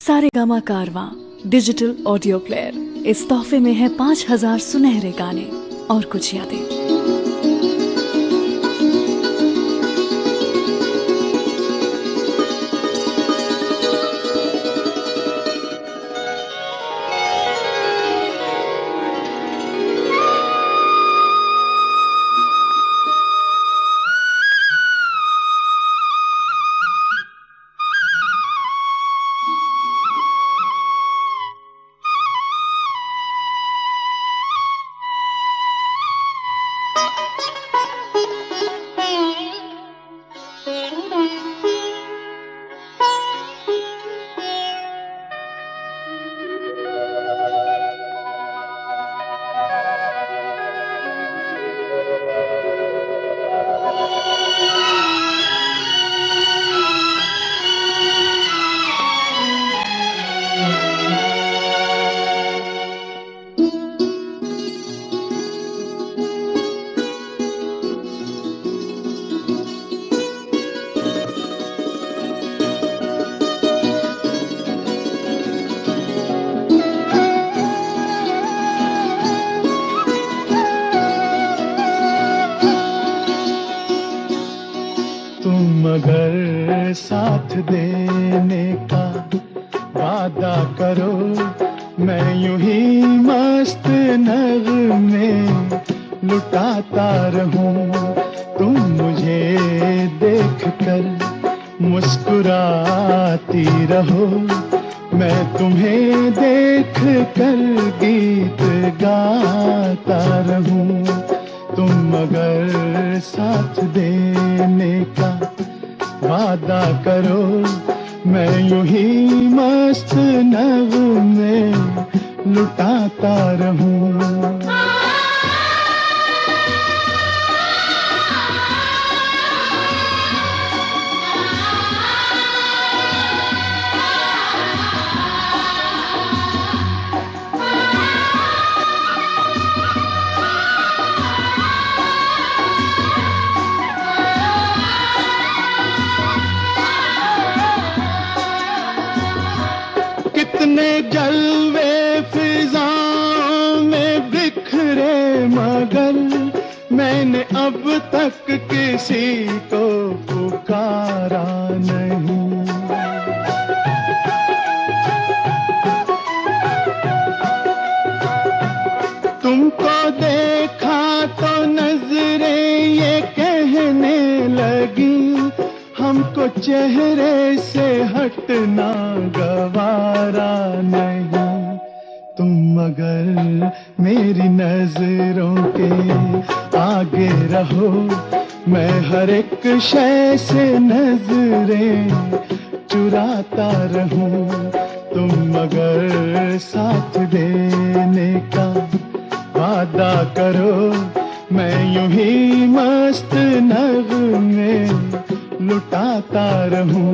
सारेगामा कारवां digital audio player. इस तोहफे में है 5000 सुनहरे गाने और कुछ यादें। तुम अगर साथ देने का वादा करो, मैं यूं ही मस्त नगमे लुटाता रहूं। तुम मुझे देख कर मुस्कुराती रहो, मैं तुम्हें देख कर गीत गाता रहूं। तुम अगर साथ देने का वादा करो, मैं यूं ही मस्त नगमे लुटाता रहूं। कितने जलवे फिजाओं में बिखरे, मगर मैंने अब तक किसी को पुकारा नहीं। तुमको देखा तो नजरें ये कहने लगी, हमको चेहरे से हटना गवारा नहीं। तुम अगर मेरी नजरों के आगे रहो, मैं हर एक शय से नजरें चुराता रहूं। तुम अगर साथ देने का वादा करो, मैं यूं ही मस्त नगमे लुटाता रहूं।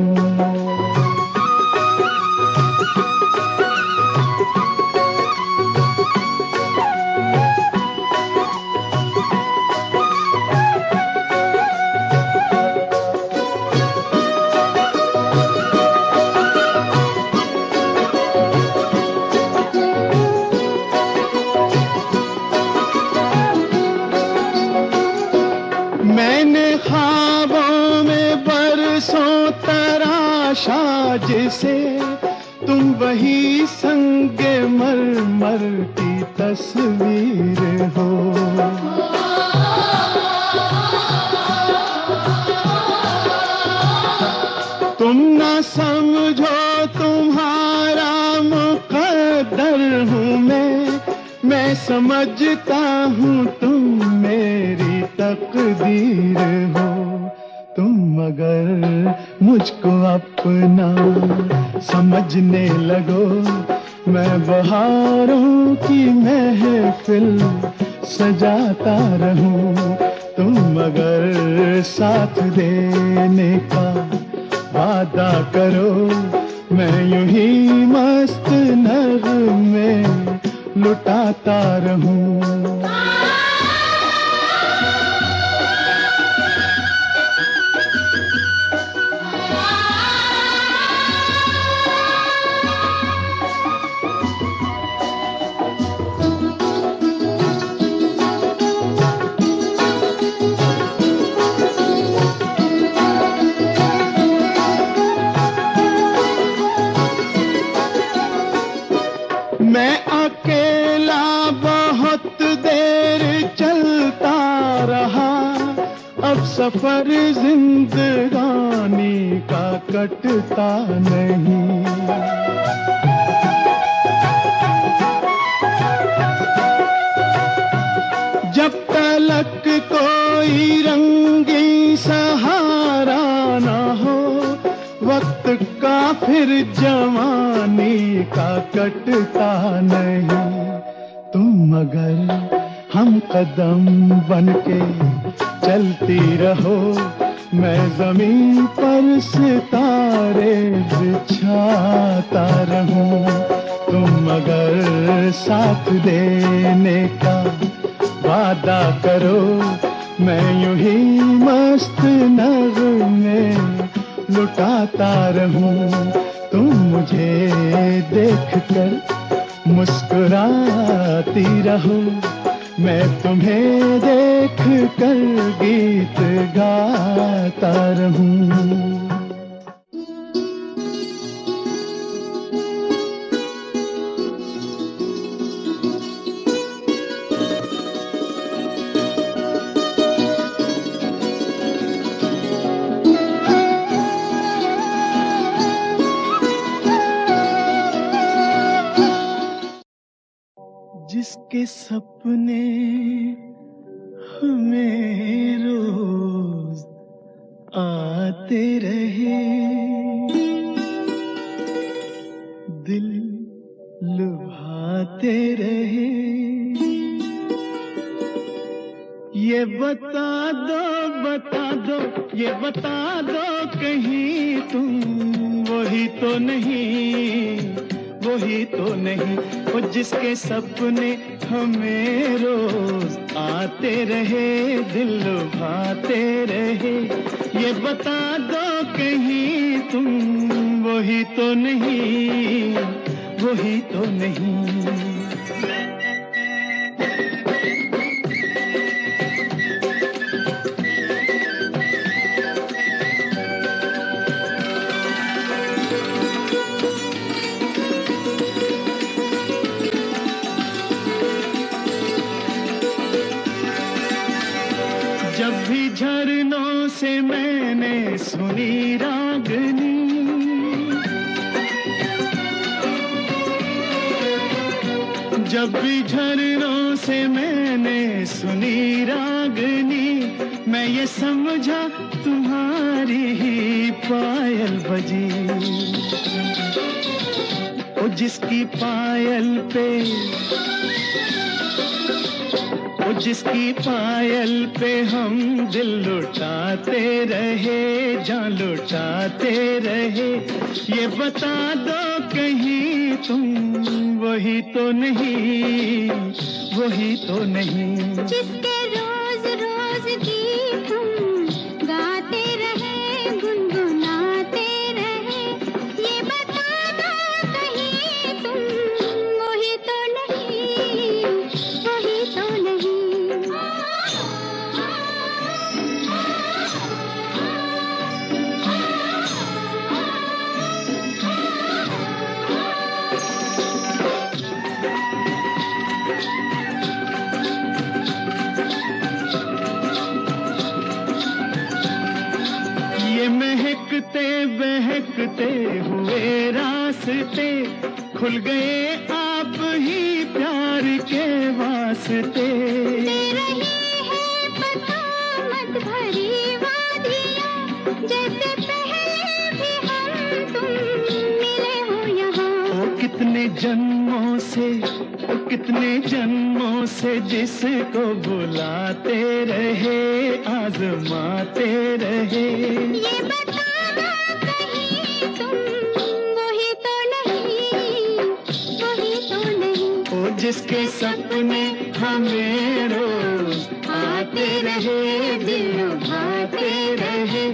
मैंने ख्वाबों में बरसों तराशा जिसे, तुम वही संगे मरमर की तस्वीर हो। तुम ना समझो तुम्हारा मुकद्दर हूँ मैं समझता हूँ तुम मेरी तकदीर हो। तुम अगर मुझको अपना समझने लगो, मैं बहारों की महफिल सजाता रहूं। तुम अगर साथ देने का वादा करो, मैं यूं ही मस्त नगमे लुटाता रहूं। सफर जिंदगानी का कटता नहीं। जब तलक कोई रंगी सहारा ना हो, वक्त का फिर जवानी का कटता नहीं। तुम अगर हम कदम बनके चलती रहो, मैं जमीन पर सितारे बिछाता रहूं। तुम अगर साथ देने का वादा करो, मैं यूं ही मस्त नगमे लुटाता रहूं। तुम मुझे देखकर मुस्कुराती रहो, मैं तुम्हें देख कर गीत गाता रहूं। जिसके सपने हमें रोज आते रहे, दिल लुभाते रहे। ये बता दो, ये बता दो कहीं तुम वही तो नहीं, वही तो नहीं। वो जिसके सपने हमें रोज आते रहे, दिल लुभाते रहे। ये बता दो कहीं तुम वही तो नहीं, वही तो नहीं। जब भी झरनों से मैंने सुनी रागनी, जब भी झरनों से मैंने सुनी रागनी, मैं ये समझा तुम्हारी ही पायल बजी। ओ जिसकी पायल पे, जिसकी पायल पे हम दिल लुटाते रहे, जान लुटाते रहे। ये बता दो कहीं तुम वही तो नहीं, वही तो नहीं। जिसके रोज रोज गीत हम गाते रहे, गुनगुनाते रहे। ये बता दो कहीं तुम वही तो नहीं, वही तो नहीं। ये महकते बहकते हुए रास्ते खुल गए आप ही प्यार के वास्ते। दे रही है बसामत भरी वादियाँ, जैसे पहले भी हम तुम मिले हो यहाँ। ओ कितने जन्मों से, ओ कितने जन्मों से जिसको बुलाते रहे, आजमाते रहे। ये बता दो कहीं तुम वही तो नहीं, वही तो नहीं। ओ जिसके सपने हमें रोज आते रहे, दिल लुभाते रहे।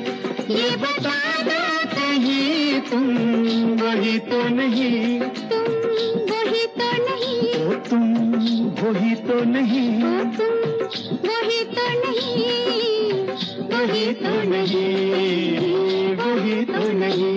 ये बता दो कहीं तुम वही तो नहीं, तुम वही तो नहीं। ओ तुम वही तो नहीं, ओ तुम वही तो नहीं, वही तो नहीं, वही तो नहीं।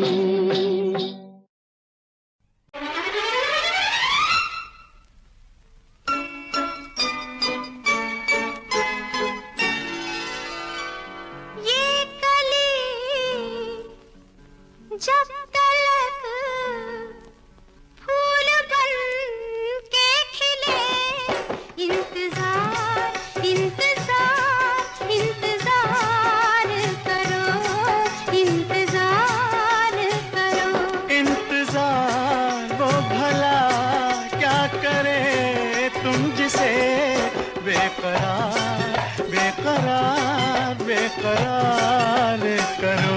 बेकरार करो,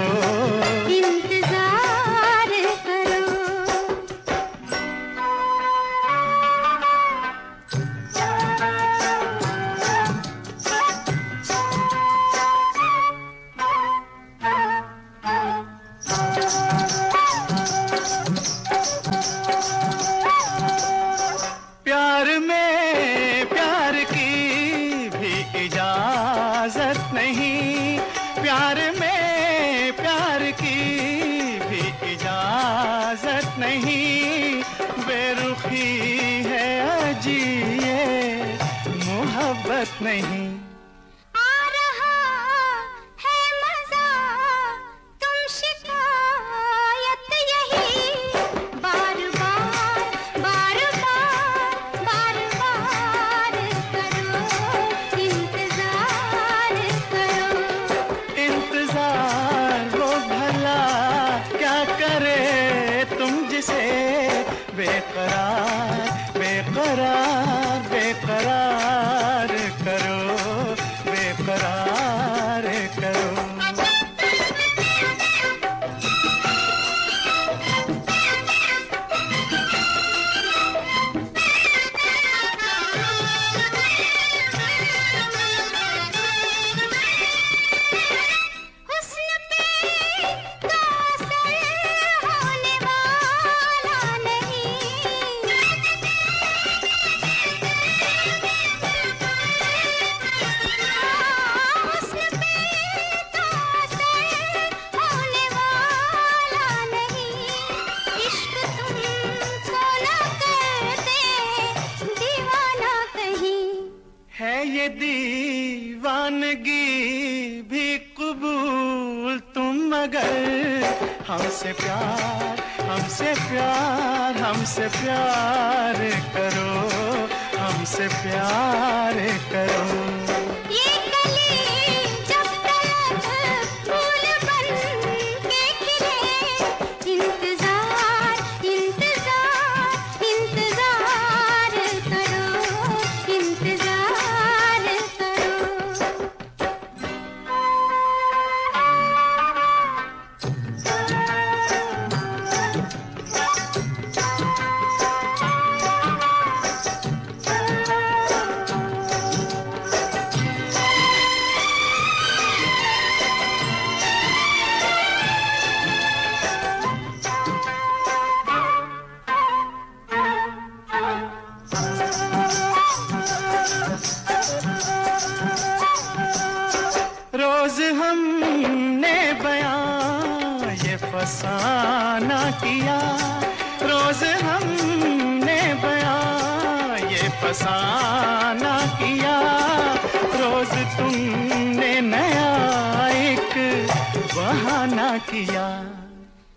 इंतजार करो। प्यार में प्यार की भी इजाजत नहीं, प्यार में प्यार की भी इजाजत नहीं, बेरुखी है अजीए मोहब्बत नहीं। आ रहा है मजा, तुम शिकायत यही, बार बार बार बार बार बार करो, इंतजार करो। इंतजार वो भला क्या करे तुम जिसे बेकरार बेकरार बेकरार करो, बेकरार करो। हुस्न पे तो असर होने वाला नहीं, हुस्न पे तो असर होने वाला नहीं, इश्क तुमको न कर दे दीवाना कहीं। है ये दीवानगी भी कबूल तुम मगर हमसे प्यार हमसे प्यार हमसे प्यार करो, हमसे प्यार करो। ये कली जब तक फूल बन के खिले, इंतजार इंतजार इंतजार करो, इंतजार करो। रोज हमने बयां ये फसाना किया, रोज हमने बयां ये फसाना किया, रोज तुमने नया एक बहाना किया।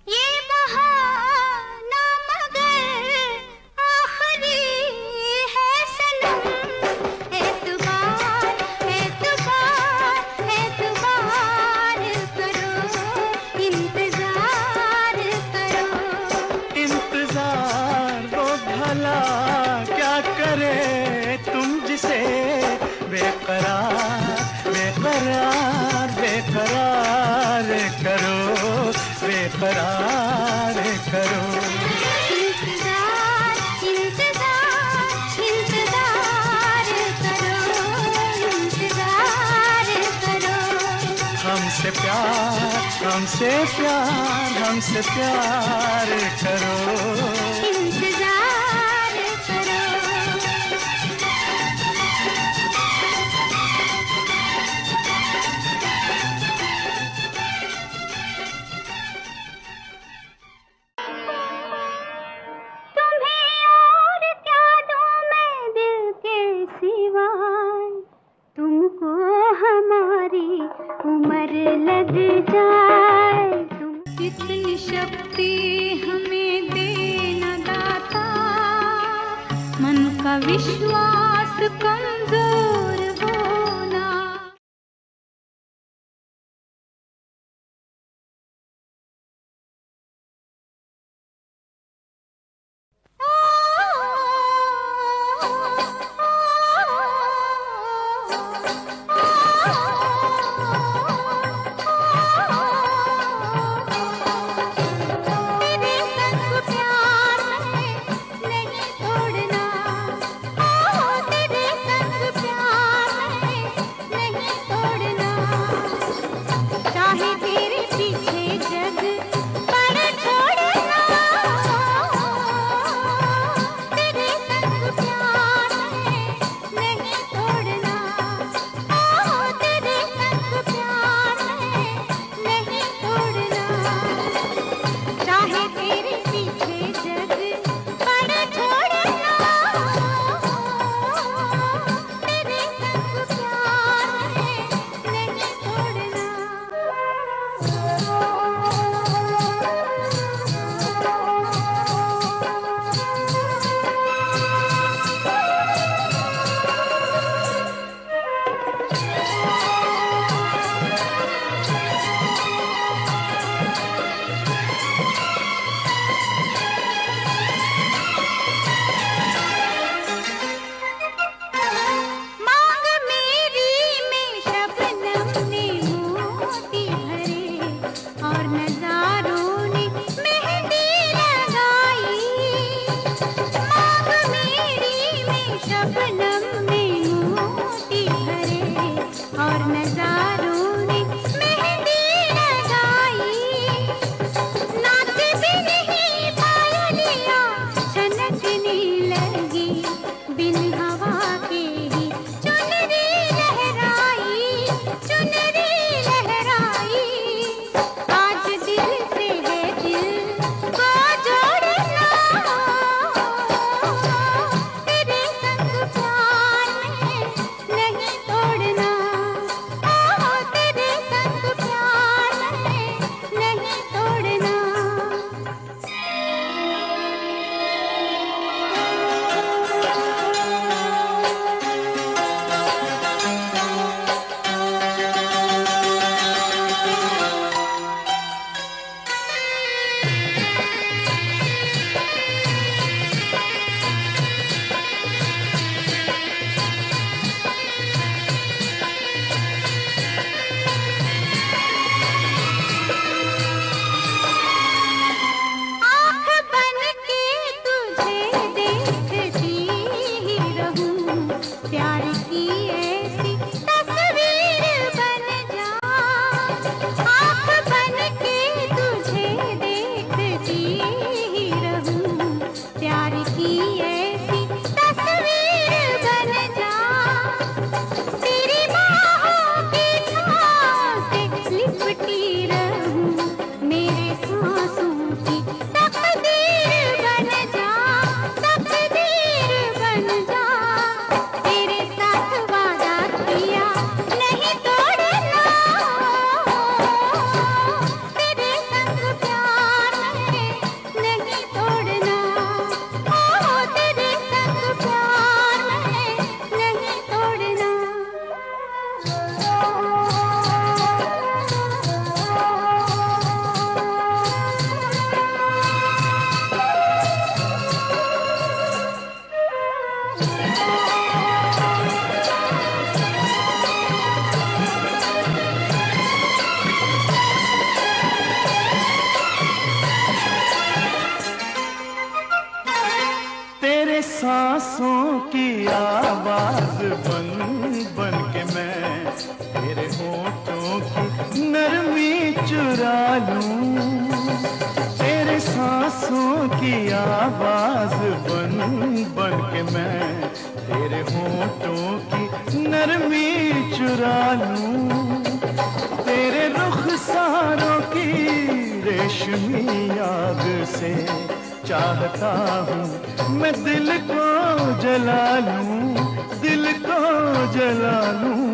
ये बहाना मगर आखिरी है सनम, एतबार एतबार एतबार करो, इंतजार करो। इंतजार वो भला क्या करे तुम जिसे बेकरार बेकरार बेकरार करो, बेकरार करो। इंतजार इंतजार इंतजार करो, इंतजार करो। हमसे प्यार हमसे प्यार हमसे प्यार करो, इंतजार करो। तुम्हें और क्या दूं मैं दिल के सिवाय, तुमको हमारी उम्र लग जाए। तुम कितनी शक्ति हमें देना दाता, मन का विश्वास कमजोर होना। तेरे सांसों की आवाज बन बन के मैं तेरे होठों की नरमी चुरा लूं। तेरे सांसों की आवाज बन बन के मैं तेरे होठों की नरमी चुरा लूं। तेरे रुखसारों की रेशमी याद से चाहता हूँ मैं दिल को जला लूं, दिल को जला लूं।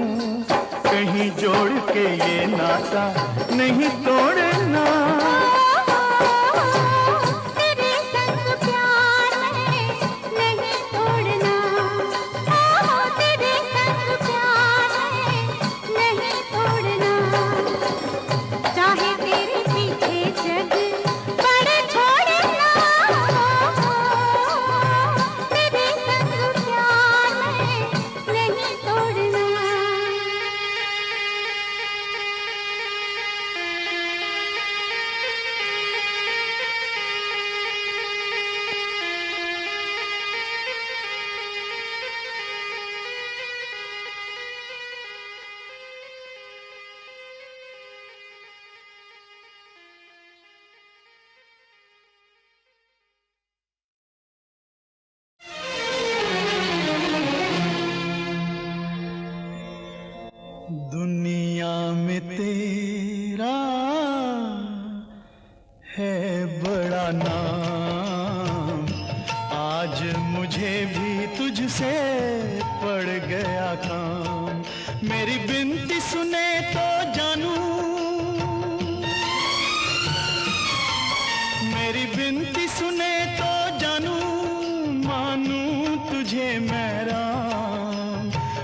कहीं जोड़ के ये नाता नहीं तोड़ना। तेरे संग प्यार में नहीं तोड़ना, तेरे संग प्यार में नहीं तोड़ना। चाहे तेरे पीछे जग पड़े छोड़ना, तेरे संग प्यार में नहीं तोड़ना। दुनिया में तेरा है बड़ा नाम, आज मुझे भी तुझसे पड़ गया काम। मेरी बिनती सुने तो जानू, मेरी बिनती सुने तो जानू, मानूं तुझे मैं राम।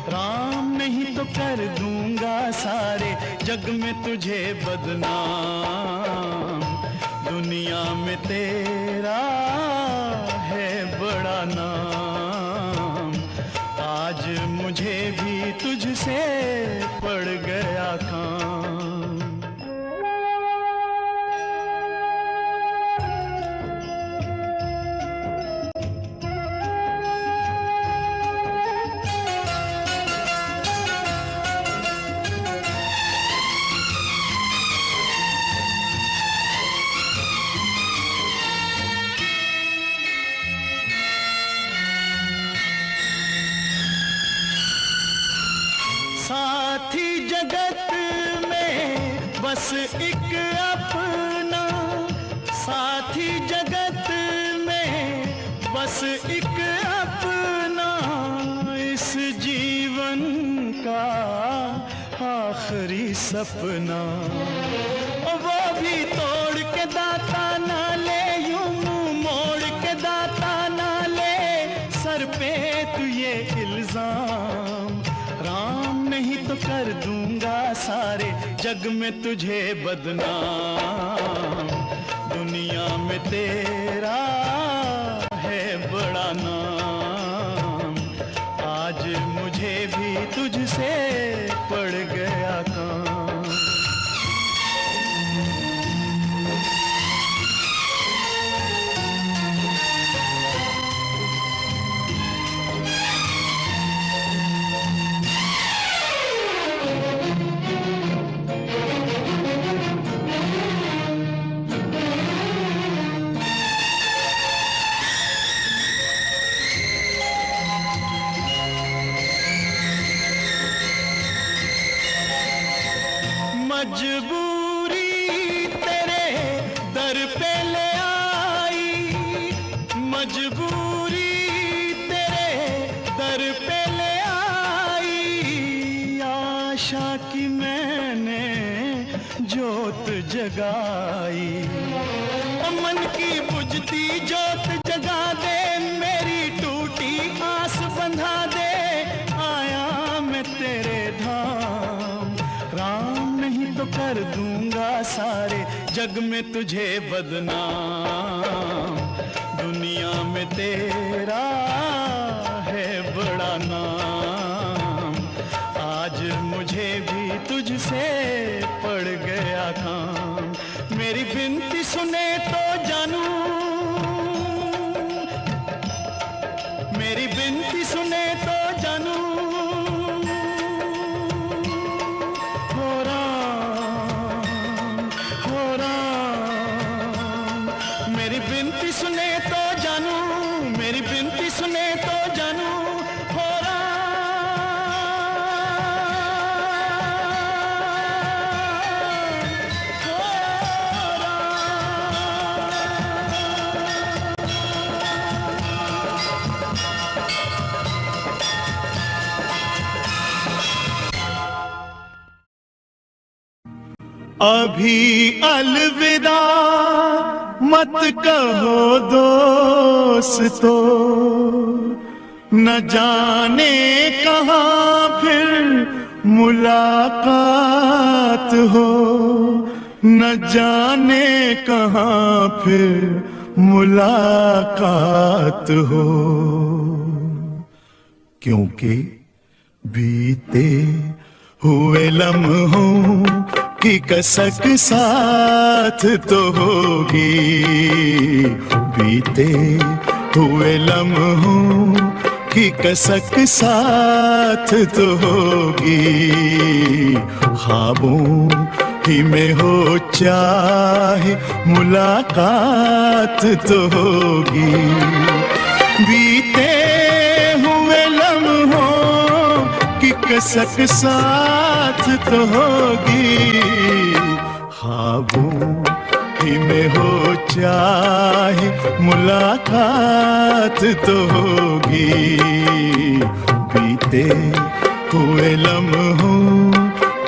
राम नहीं तो कर दूंगा सारे जग में तुझे बदनाम। दुनिया में तेरा है बड़ा नाम, आज मुझे भी तुझसे पड़ गया काम। साथी जगत में बस एक अपना, साथी जगत में बस एक अपना, इस जीवन का आखिरी सपना। वो भी तोड़ के दाता ना ले, यूं मुंह मोड़ के दाता ना ले, सर पे तू ये इल्जाम। राम नहीं तो कर दूंगा सारे जग में तुझे बदनाम। दुनिया में तेरा है बड़ा नाम, आज मुझे भी तुझसे पड़ गया काम। मजबूरी तेरे दर पे ले आई, मजबूरी तेरे दर पे ले आई। आशा की मैंने जोत जगाई, मन की बुझती जोत जगा दे, मेरी टूटी आस बंधा दे। आया मैं तेरे धाम, राम नहीं तो कर दूंगा सारे जग में तुझे बदनाम। दुनिया में तेरा है बड़ा नाम, आज मुझे भी तुझसे पड़ गया काम। मेरी बिनती सुने तो जानू, अभी अलविदा मत कहो दोस्तों, न जाने कहाँ फिर मुलाकात हो, न जाने कहाँ फिर मुलाकात हो। क्योंकि बीते हुए लम्हों की कसक साथ तो होगी, बीते हुए लम्हों की कसक साथ तो होगी। ख्वाबों ही में हो चाहे मुलाकात तो होगी, बीते हुए लम्हों की कसक साथ तो होगी। ख्वाबों ही में हो चाहे मुलाकात तो होगी, बीते हुए लम्हों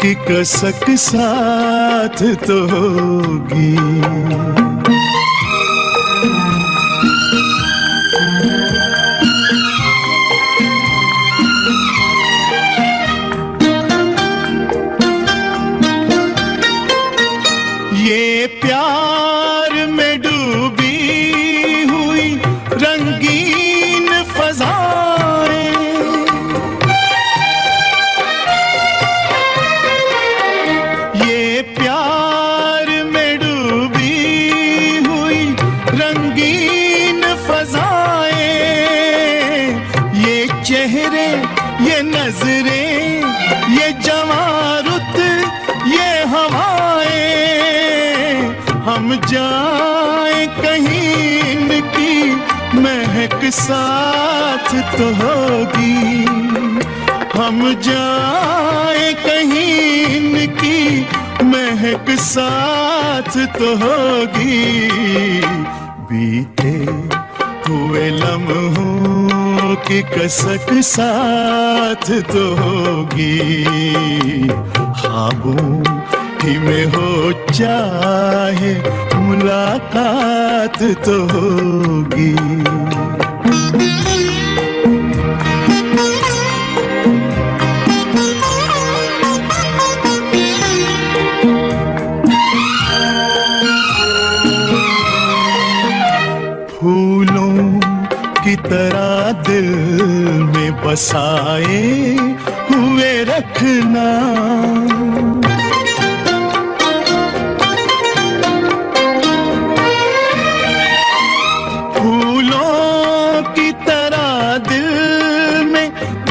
की कसक साथ तो होगी। ये प्यार में डूबी हुई रंगीन फज़ाएं, ये प्यार में डूबी हुई रंगीन फज़ाएं, ये चेहरे, ये नजरें, ये जवारुत, ये हवाएं, हम जाए कहीं इनकी महक साथ तो होगी, हम जाए कहीं इनकी महक साथ तो होगी। बीते हुए लम्हों की कसक साथ तो होगी, ख्वाबों ही में हो चाहे मुलाकात तो होगी। फूलों की तरह दिल में बसाए हुए रखना,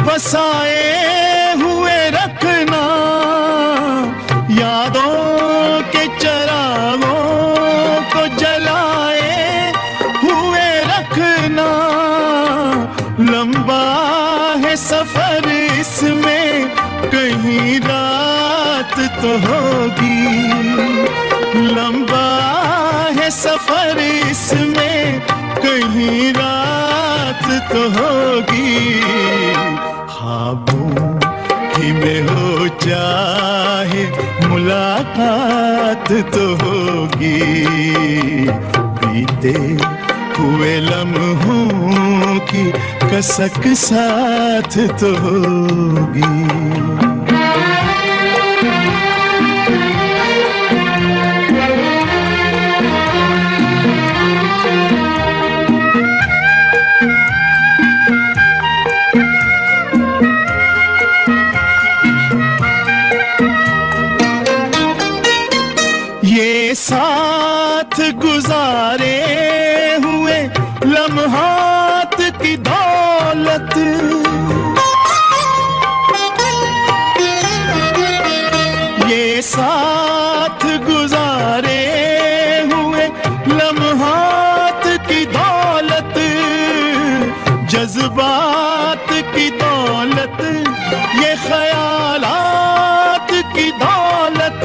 बसाए हुए रखना, यादों के चरागों को जलाए हुए रखना। लंबा है सफर इसमें कहीं रात तो होगी, लंबा है सफर इसमें कहीं रात तो होगी। ख्वाबों ही में हो चाहे मुलाकात तो होगी, बीते हुए लम्हों की कसक साथ तो होगी। साथ गुजारे हुए लम्हात की दौलत, ये साथ गुजारे हुए लम्हात की दौलत, जज्बात की दौलत, ये ख्यालात की दौलत,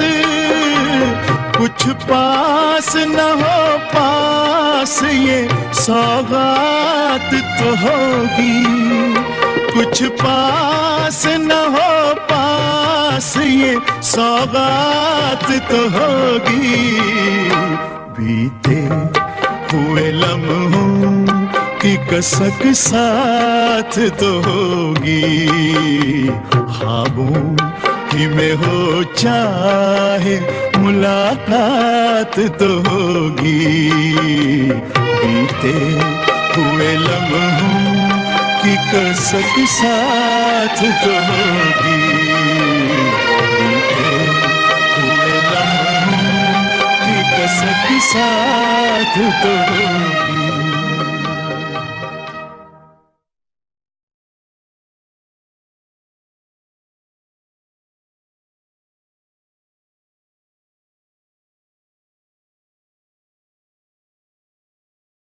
कुछ पास न हो पास ये सौगात तो होगी, कुछ पास न हो पास पास ये सौगात तो होगी, बीते हुए लम्हों की कसक साथ तो होगी, ख्वाबों ही में हो चाहे मुलाकात तो होगी, बीते हुए लम्हों की कसक साथ तो होगी, बीते हुए लम्हों की कसक साथ तो होगी।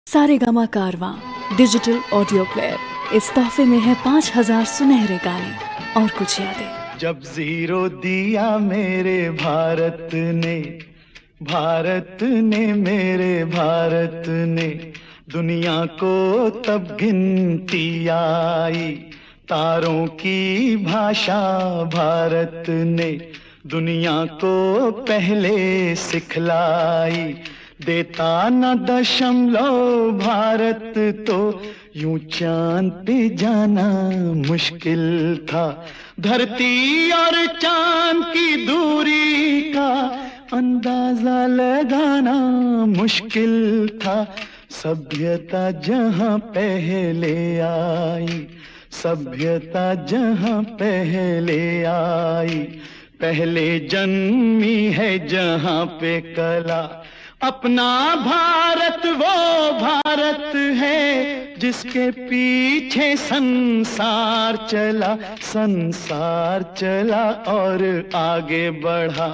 सारेगामा कारवां डिजिटल ऑडियो प्लेयर। इस तोहफे में है 5000 सुनहरे गाने और कुछ यादें। जब जीरो दिया मेरे भारत ने, भारत ने मेरे भारत ने, दुनिया को तब गिनती आई, तारों की भाषा भारत ने दुनिया को पहले सिखलाई, देता न दशमलव भारत तो यूं चांद पे जाना मुश्किल था, धरती और चांद की दूरी का अंदाजा लगाना मुश्किल था, सभ्यता जहां पहले आई, सभ्यता जहां पहले आई, पहले जन्मी है जहां पे कला, अपना भारत वो भारत है जिसके पीछे संसार चला, संसार चला और आगे बढ़ा,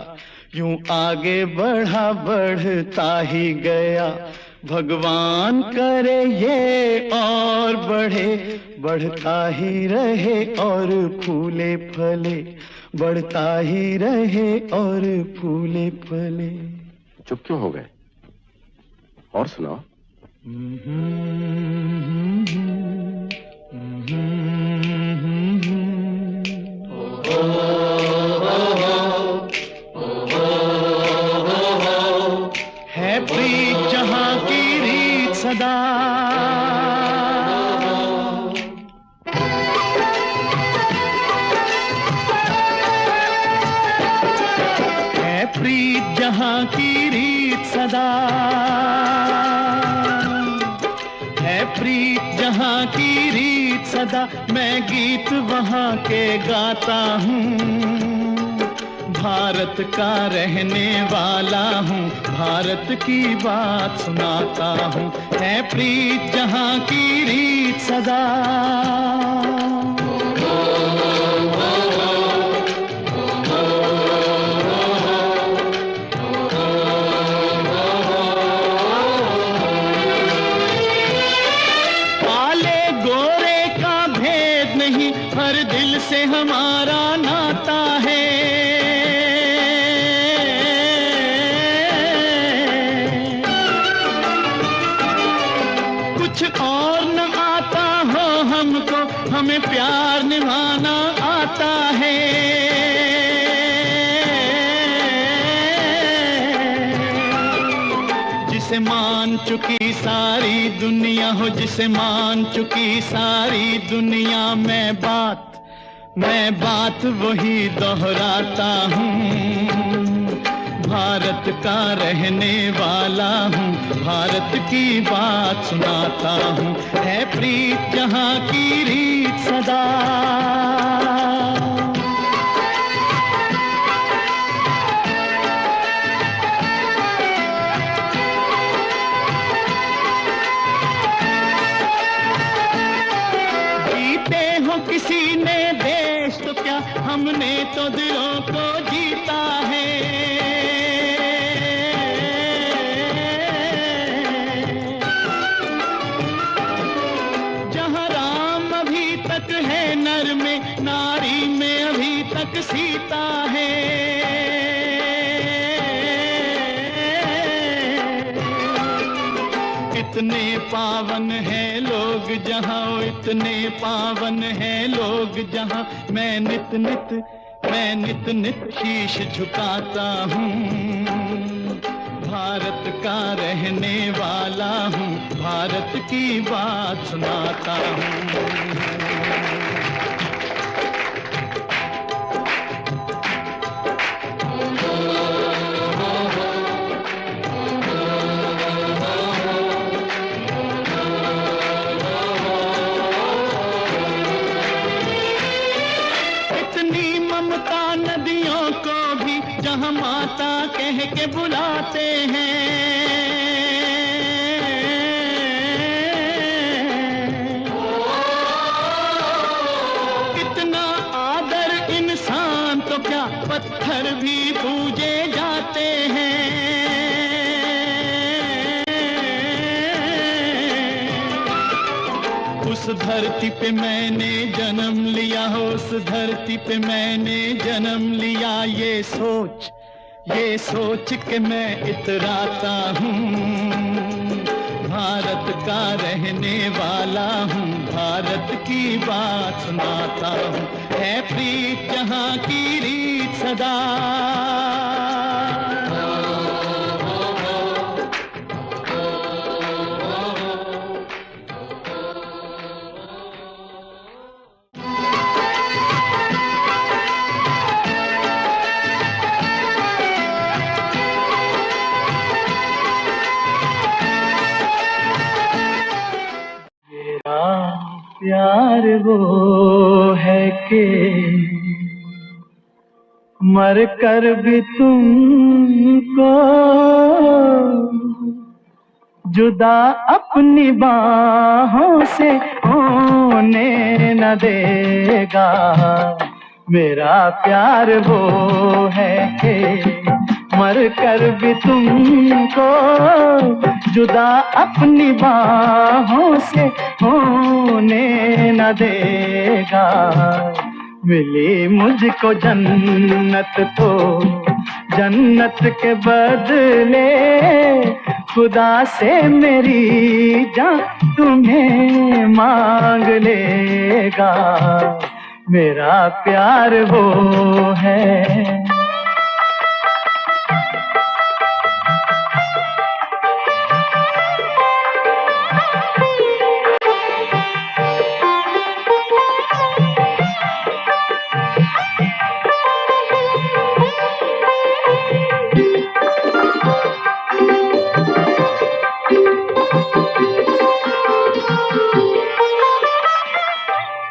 यूं आगे बढ़ा बढ़ता ही गया, भगवान करे ये और बढ़े, बढ़ता ही रहे और फूले फले, बढ़ता ही रहे और फूले फले। चुप क्यों हो गए? और सुनाओ। है प्रीत जहां की रीत सदा, है प्रीत जहां की रीत सदा, है प्रीत जहां की रीत सदा, मैं गीत वहां के गाता हूँ, भारत का रहने वाला हूँ, भारत की बात सुनाता हूँ, है प्रीत जहां की रीत सदा। काले गोरे का भेद नहीं, हर दिल से हमारा नाता है, कुछ और न आता हो हमको, हमें प्यार निभाना आता है, जिसे मान चुकी सारी दुनिया हो, जिसे मान चुकी सारी दुनिया, मैं बात वही दोहराता हूँ, भारत का रहने वाला हूँ, भारत की बात सुनाता हूँ, है प्रीत जहां की रीत सदा। जीते हो किसी ने देश तो क्या, हमने तो दिलों को जीता है, है नर में नारी में अभी तक सीता है, इतने पावन है लोग जहां, इतने पावन है लोग जहां, मैं नित नित मैं नित नित शीश झुकाता हूँ, भारत का रहने वाला हूँ, भारत की बात सुनाता हूँ। नदियों को भी जहाँ माता कह के बुलाते हैं, इतना आदर इंसान तो क्या पत्थर भी पूजे जाते हैं। उस धरती पे मैंने जन्म लिया, उस धरती पे मैंने जन्म लिया, ये सोच के मैं इतराता हूँ, भारत का रहने वाला हूँ, भारत की बात सुनाता हूँ। है प्रीत जहाँ की रीत सदा, प्यार वो है कि मर कर भी तुमको जुदा अपनी बाहों से होने न देगा। मेरा प्यार वो है कि मर कर भी तुमको जुदा अपनी बाहों से होने न देगा। मिली मुझको जन्नत तो जन्नत के बदले खुदा से मेरी जान तुम्हें मांग लेगा। मेरा प्यार वो है।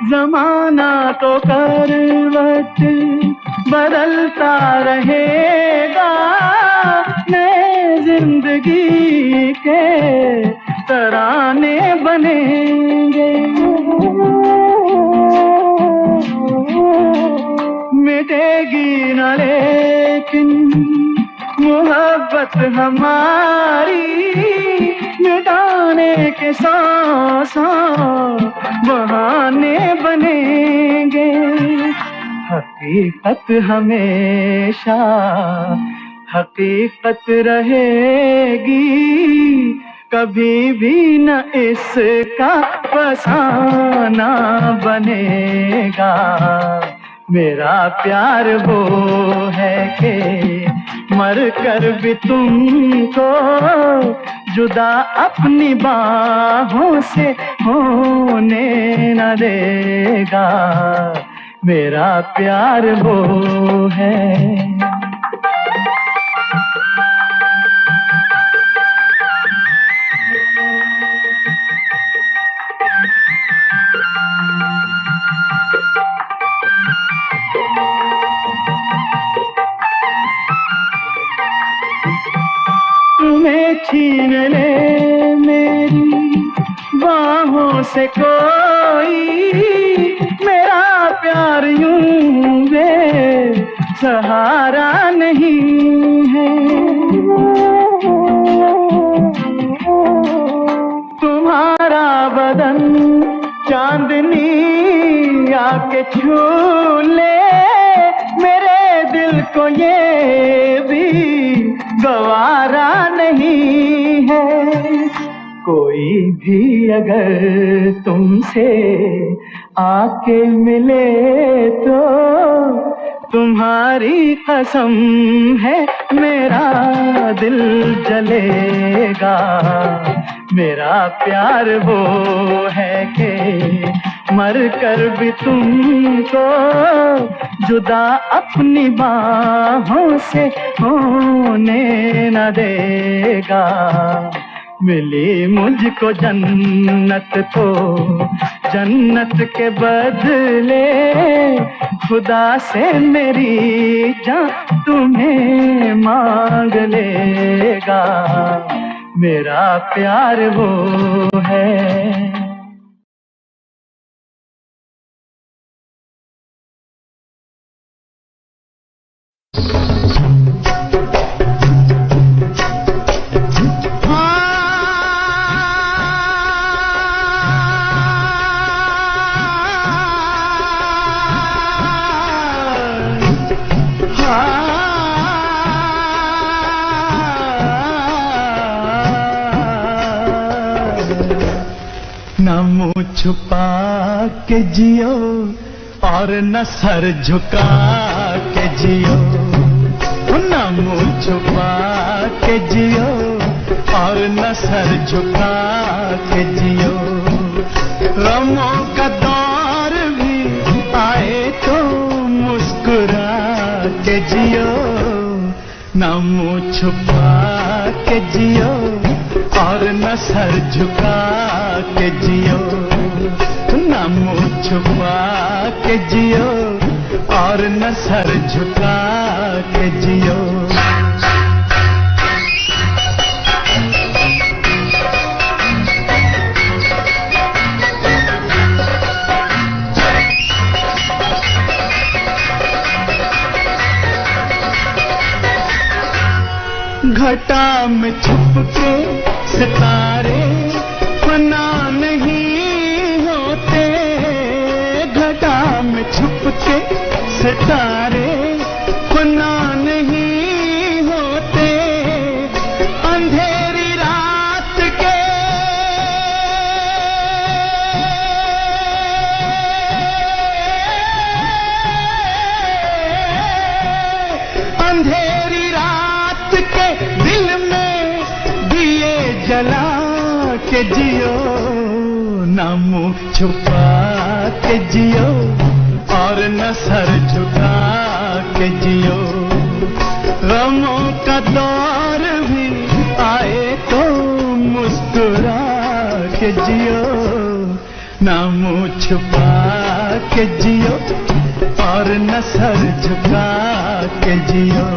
ज़माना तो करवट बदलता रहेगा, नए जिंदगी के तराने बनेंगे। मिटेगी न लेकिन मोहब्बत हमारी, मिटाने के साथ बहाने बनेंगे। हकीकत हमेशा हकीकत रहेगी, कभी भी न इसका फसाना बनेगा। मेरा प्यार वो है कि मर कर भी तुमको जुदा अपनी बाहों से होने न देगा। मेरा प्यार वो है। तुम्हें छीन ले मेरी बाहों से कोई, मेरा प्यार यूं वे सहारा नहीं है। तुम्हारा बदन चांदनी आके छू ले, मेरे दिल को ये भी गवारा नहीं है। कोई भी अगर तुमसे आके मिले तो तुम्हारी कसम है मेरा दिल जलेगा। मेरा प्यार वो है कि मर कर भी तुमको जुदा अपनी बाहों से होने न देगा। मिली मुझको जन्नत तो जन्नत के बदले खुदा से मेरी जान तुम्हें मांग लेगा। मेरा प्यार वो है। न मुँह छुपा के जियो और न सर झुका के जियो। न मुँह छुपा के जियो और न सर झुका के जियो। गमों का दौर भी आए तो मुस्कुरा के जियो। न मुँह छुपा के जियो और न सर झुका के जियो। न मुँह छुपा के जियो और न सर झुका के जियो। घटा में छुप के सितारे फना नहीं होते। घटा में छुप के सितारे फना नहीं होते। अंधेरी रात के अंधेरी रात के दिल में दिए जला के जियो। न मुँह छुपा के जियो और न सर झुका के जियो। गमों का दौर भी आए तो मुस्कुरा के जियो। न मुँह छुपा के जियो और न सर झुका के जियो।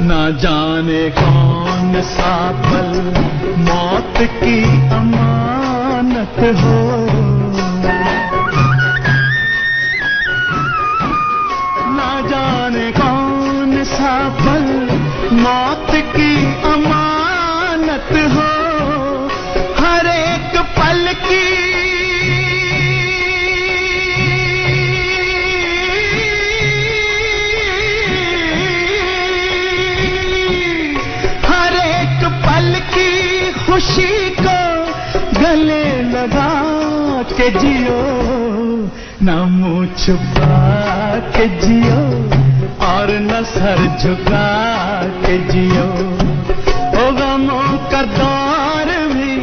ना जाने कौन सा पल मौत की अमानत हो। ना जाने कौन सा पल मौत की अमानत हो। हर एक पल की खुशी को गले लगा के जियो। न मुँह छुपा के जियो और न सर झुका के जियो। ओ गमों का दौर भी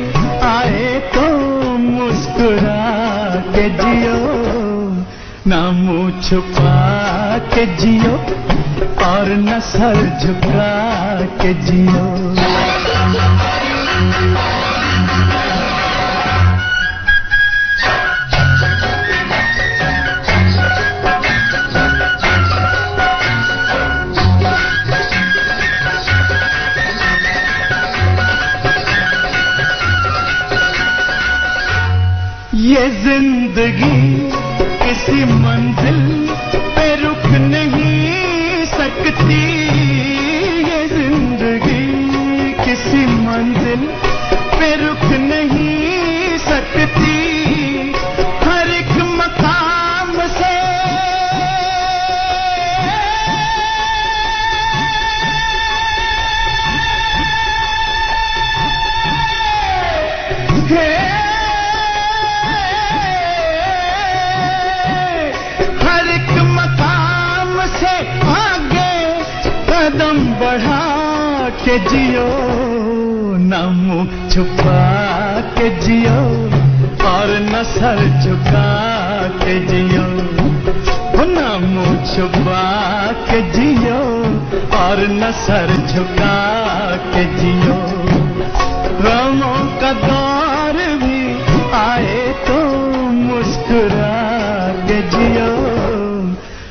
आए तो मुस्कुरा के जियो। न मुँह छुपा के जियो और न सर झुका के जियो। ये जिंदगी किसी मंजिल पे रुक नहीं सकती। ये जिंदगी कदम बढ़ा के जियो, न मुंह छुपा के जियो और न सर झुका के जियो, न मुंह छुपा के जियो और न सर झुका के जियो। गमों का दौर भी आए तो मुस्कुरा के जियो,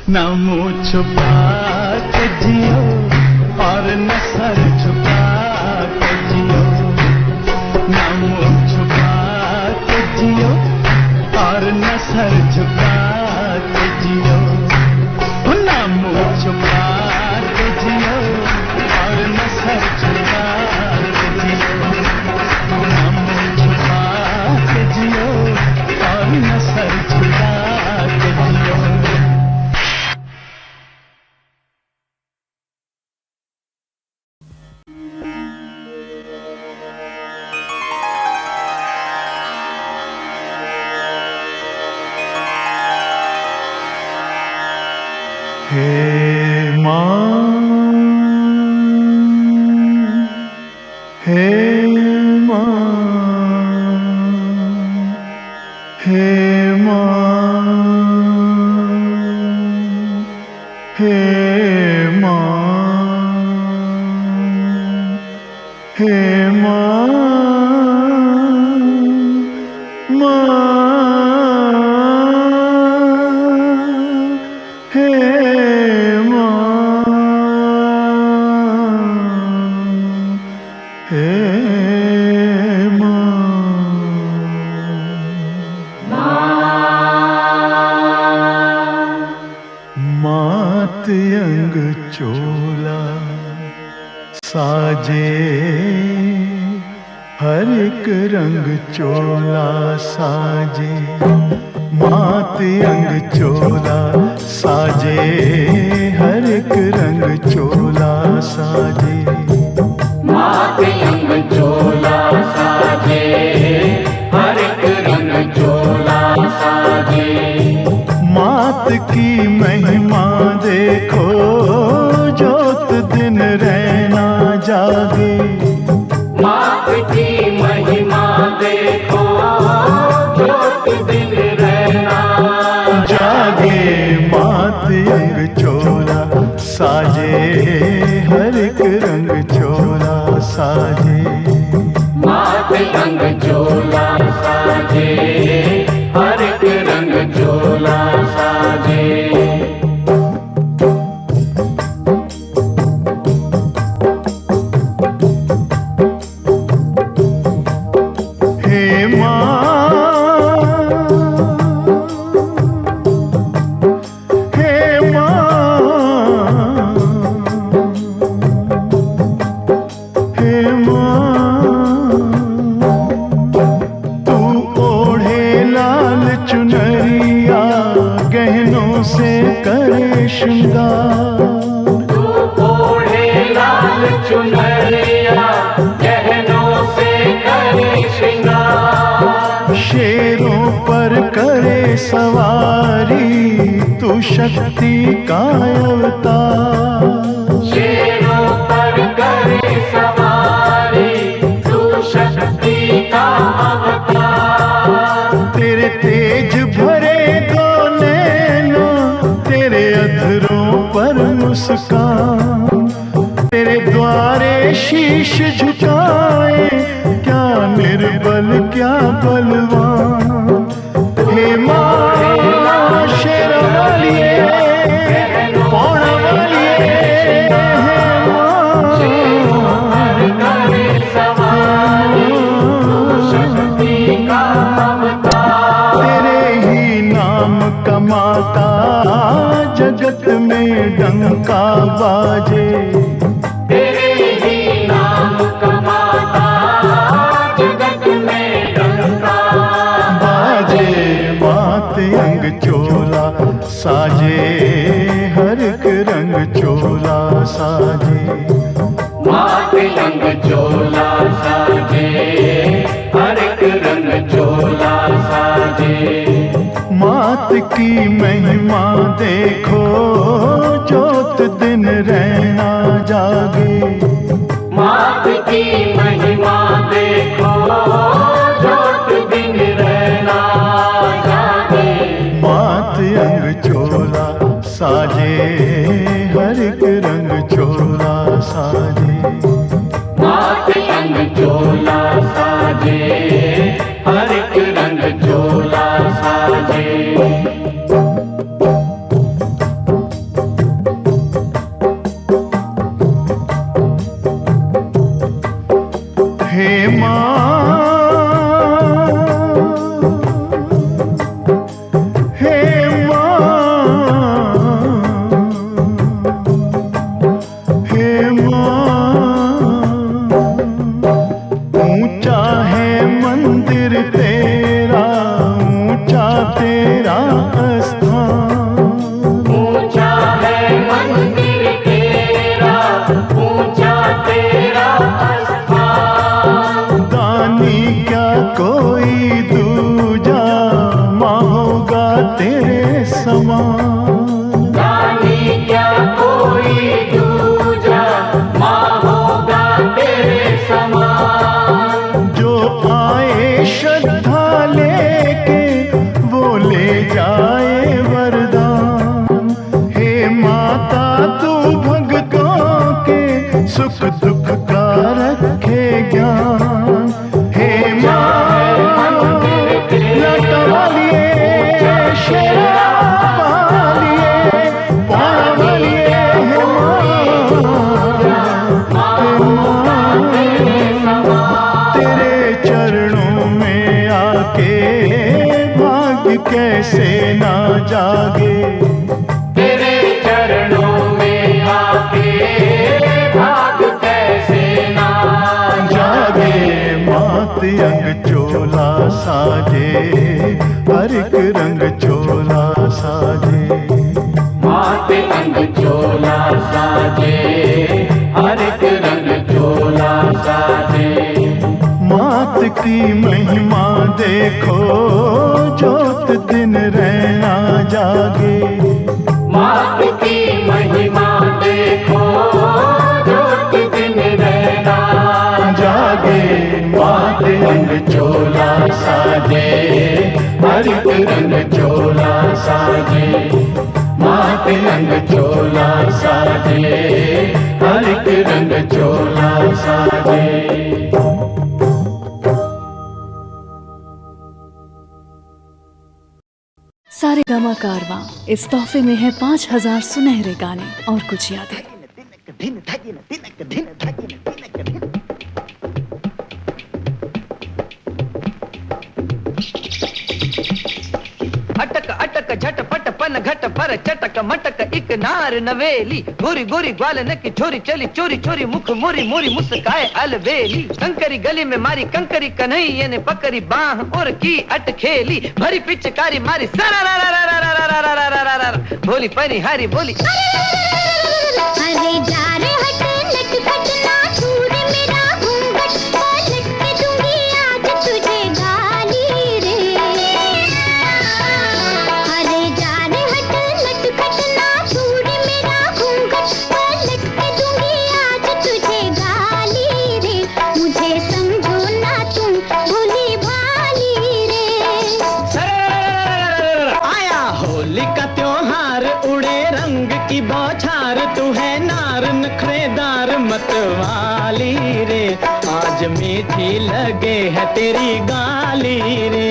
न मुंह छुपा के जियो और न सर झुका के जियो, न मुंह छुपा के जियो और न सर झुका के जियो, न मुंह छुपा के जियो और न सर झुका के जियो, न मुंह छुपा के जियो और न सर झुका के जियो। हे माँ, हे माँ, हे माँ, हे माँ, हे माँ, माँ, मातयंग चोला साजे, हर एक रंग चोला साजे, मातयंग चोला साजे, हर एक रंग चोला साजे, मातयंग चोला साजे, हर एक रंग चोला साजे। मात की महिमा देखो, जोत दिन रहना जागे, मात की महिमा देखो, जोत दिन रहना जागे, मातयंग चोला साजे, हर एक रंग चोला साजे, मातयंग चोला साजे, हर एक रंग चोला साजे। हे माँ, हे माँ, हे माँ, तू ओढ़े लाल चुनरिया, गहनों से करे श्रृंगार, तू ओढ़े लाल चुनरिया, गहनों से करे श्रृंगार, शेरों पर करे सवारी, तू शक्ति का अवतार, शेरों पर करे सवारी, तू शक्ति का अवतार। तेरे तेज भरे दो नैनों, तेरे अधरों पर मुस्कान, तेरे द्वारे शीश झुकाए, क्या निर्बल क्या बलवान। हे माँ शेरवालिए, पौड़वालिए, हे माँ, करे सवारी, तू शक्ति का अवतार। तेरे ही नाम कमाता जगत में डंका बाजे, तेरे ही नाम कमाता जगत में डंका बाजे, मातयंग चोला साजे, हर एक रंग चोला साजे, मातयंग चोला साजे, हर एक रंग चोला साजे। मात की महिमा देखो, जोत दिन रहना जागे। मात की महिमा देखो, जोत दिन रहना जागे। मात अंग चोला साजे, हर एक रंग चोला साजे। मात अंग चोला साजे, हर एक रंग चोला साजे। हे माँ, हे माँ, हे माँ, ऊंचा है मंदिर तेरा, ऊंचा तेरा स्थान। ऊंचा है मंदिर तेरा, ऊंचा तेरा स्थान। दानी क्या कोई दूजा, माँ होगा तेरे समान। दानी क्या कोई दूजा, माँ होगा तेरे समान। जो आए श्रद्धा लेके वो ले जाए वरदान। हे माता तू भक्तों के सुख दुख का रखे ज्ञान। हे माँ लटा वालिए, शेरा वालिए, पौड़ा वालिए, हे माँ, तेरे चरणों में आके भाग्य कैसे ना जागे। तेरे चरणों में आके भाग कैसे ना जागे। मात अंग चोला साजे, हर एक रंग चोला साजे। मात अंग चोला साजे, हर एक रंग चोला साजे। मात की महिमा देखो, जोत दिन रहना जागे। मात की महिमा देखो, जोत दिन रहना जागे। मात अंग चोला साजे, हर एक रंग चोला साजे। मात अंग चोला साजे, हर एक रंग चोला साजे। सारेगामा कारवां इस तोहफे में है 5000 सुनहरे गाने और कुछ यादें। अटक अटक झटपट पन घट पर चटक मटक एक नार नवेली। गोरी गोरी ग्वालन की छोरी चली चोरी चोरी मुख मोरी मोरी मुस्काए अलबेली। कंकरी गली में मारी कंकरी कन्हैया ने पकड़ी बाह और की अटखेली। भरी पिचकारी मारी सरा बोली परिहारी बोली अरे जा रे हट नट खट ना छूर मेरा घूंघट, पलट के दूंगी आज तुझे गाली रे। अरे जा रे हट नट खट ना छूर मेरा घूंघट, पलट के दूंगी आज तुझे गाली रे। मुझे समझो ना तुम भोली भाली रे। आया होली का त्योहार, उड़े रंग की बौछार, तू है नार नखरेदार मतवाली रे। आज मीठी लगे है तेरी गाली रे।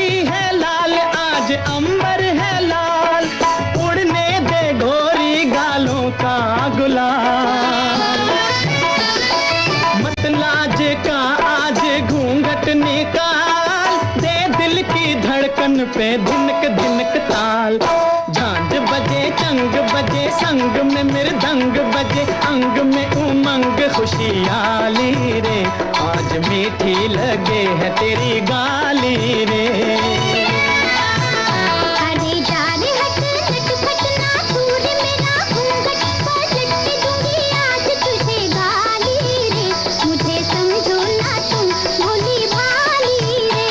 हुई है लाल, आज अंबर है लाल, उड़ने दे गोरी गालों का गुलाल। मत लाज का आज घूंघट निकाल, दे दिल की धड़कन पे धिनक धिनक ताल। झांझ बजे चंग बजे संग में मृदंग बजे, अंग में उमंग खुशियाली रे, आज मीठी लगे है तेरी गाली रे। अरे जा रे हट हट फटना दूर मेरा घूंघट, पलट के दूंगी आज तुझे गाली रे, मुझे समझो ना तुम भोली भाली रे।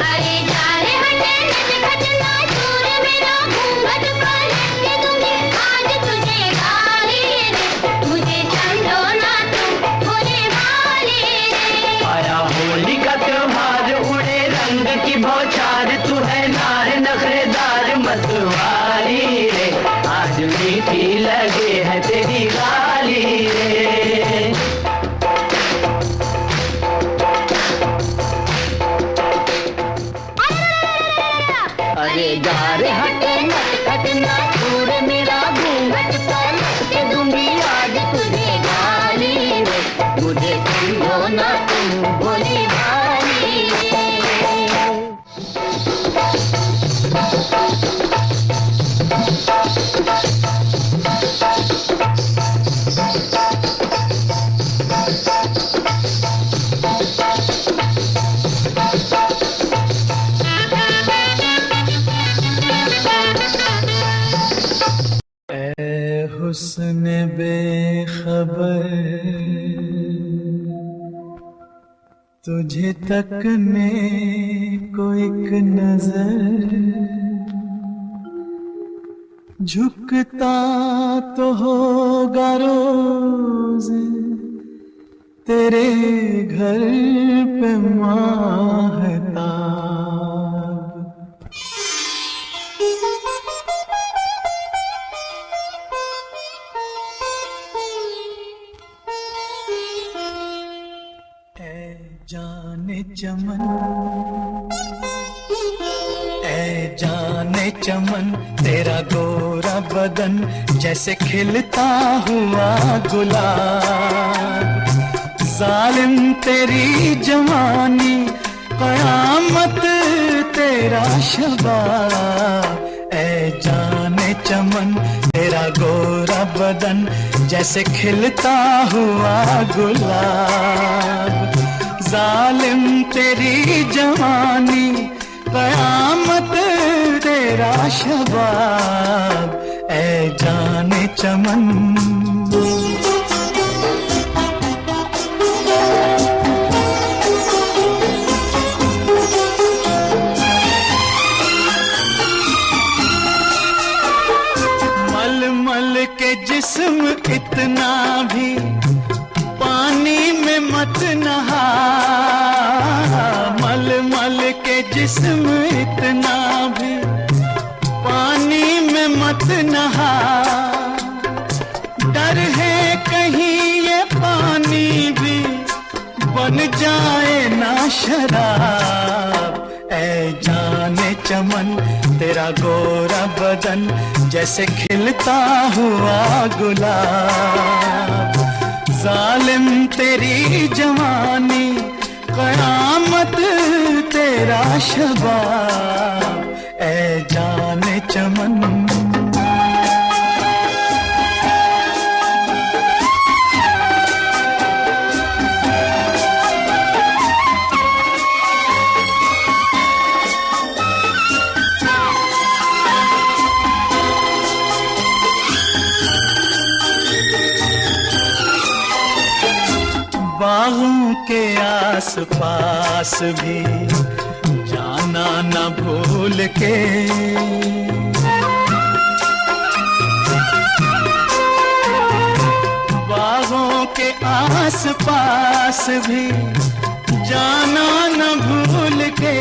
अरे जा रे हट हट फटना दूर मेरा घूंघट, पलट के दूंगी आज तुझे गाली रे, मुझे समझो ना तुम भोली भाली रे। आया होली का त्योहार, उड़े रंग की बौछार, तू है नार नखरेदार मतवाली रे, आज मीठी लगे है तेरी गाली रे। अरे जा रे हट मत हटना दूर मेरा घूंघट, पलट के दूंगी आज तुझे गाली रे, मुझे समझो ना तुम भोली भाली रे। ऐ हुस्न बेखबर, तुझे तकने को एक नजर, झुकता तो होगा रोज तेरे घर पे माहताब। जाने चमन, ऐ जाने चमन, तेरा गोरा बदन जैसे खिलता हुआ गुलाब। जालिम तेरी जवानी, कयामत तेरा शबाब। ऐ जाने चमन, तेरा गोरा बदन जैसे खिलता हुआ गुलाब। जालिम तेरी जवानी, कयामत तेरा शबाब। ऐ जाने चमन, मल मल के जिस्म इतना भी पानी में मत नहा। मल मल के जिस्म इतना भी पानी में मत नहा। डर है कहीं ये पानी भी बन जाए ना शराब। ऐ जाने चमन, तेरा गोरा बदन जैसे खिलता हुआ गुलाब। जालिम तेरी जवानी, कयामत तेरा शबाब। ऐ जाने चमन, बाहों के आस पास भी जाना न भूल के। बाहों के आस पास भी जाना न भूल के।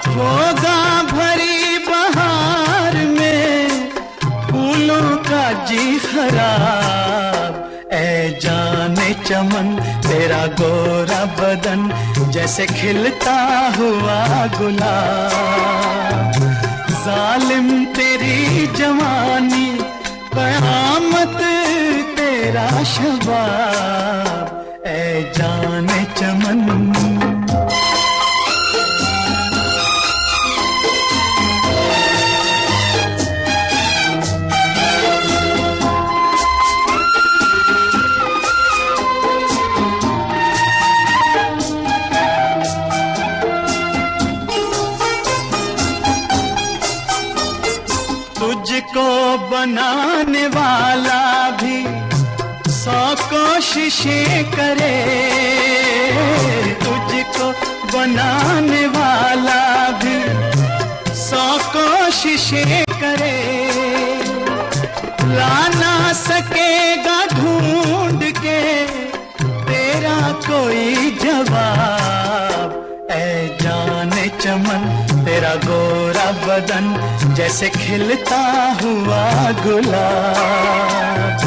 होगा भरी बहार में फूलों का जी खराब। ऐ जाने चमन, तेरा तेरा गोरा बदन जैसे खिलता हुआ गुलाब। जालिम तेरी जवानी कयामत तेरा शबाब, ऐ जाने चमन। तुझको बनाने वाला भी 100 कोशिशें करे, तुझको बनाने वाला भी 100 कोशिशें करे, ला ना सकेगा ढूंढ के तेरा कोई जवाब, ऐ जाने चमन तेरा गोरा बदन जैसे खिलता हुआ गुलाब।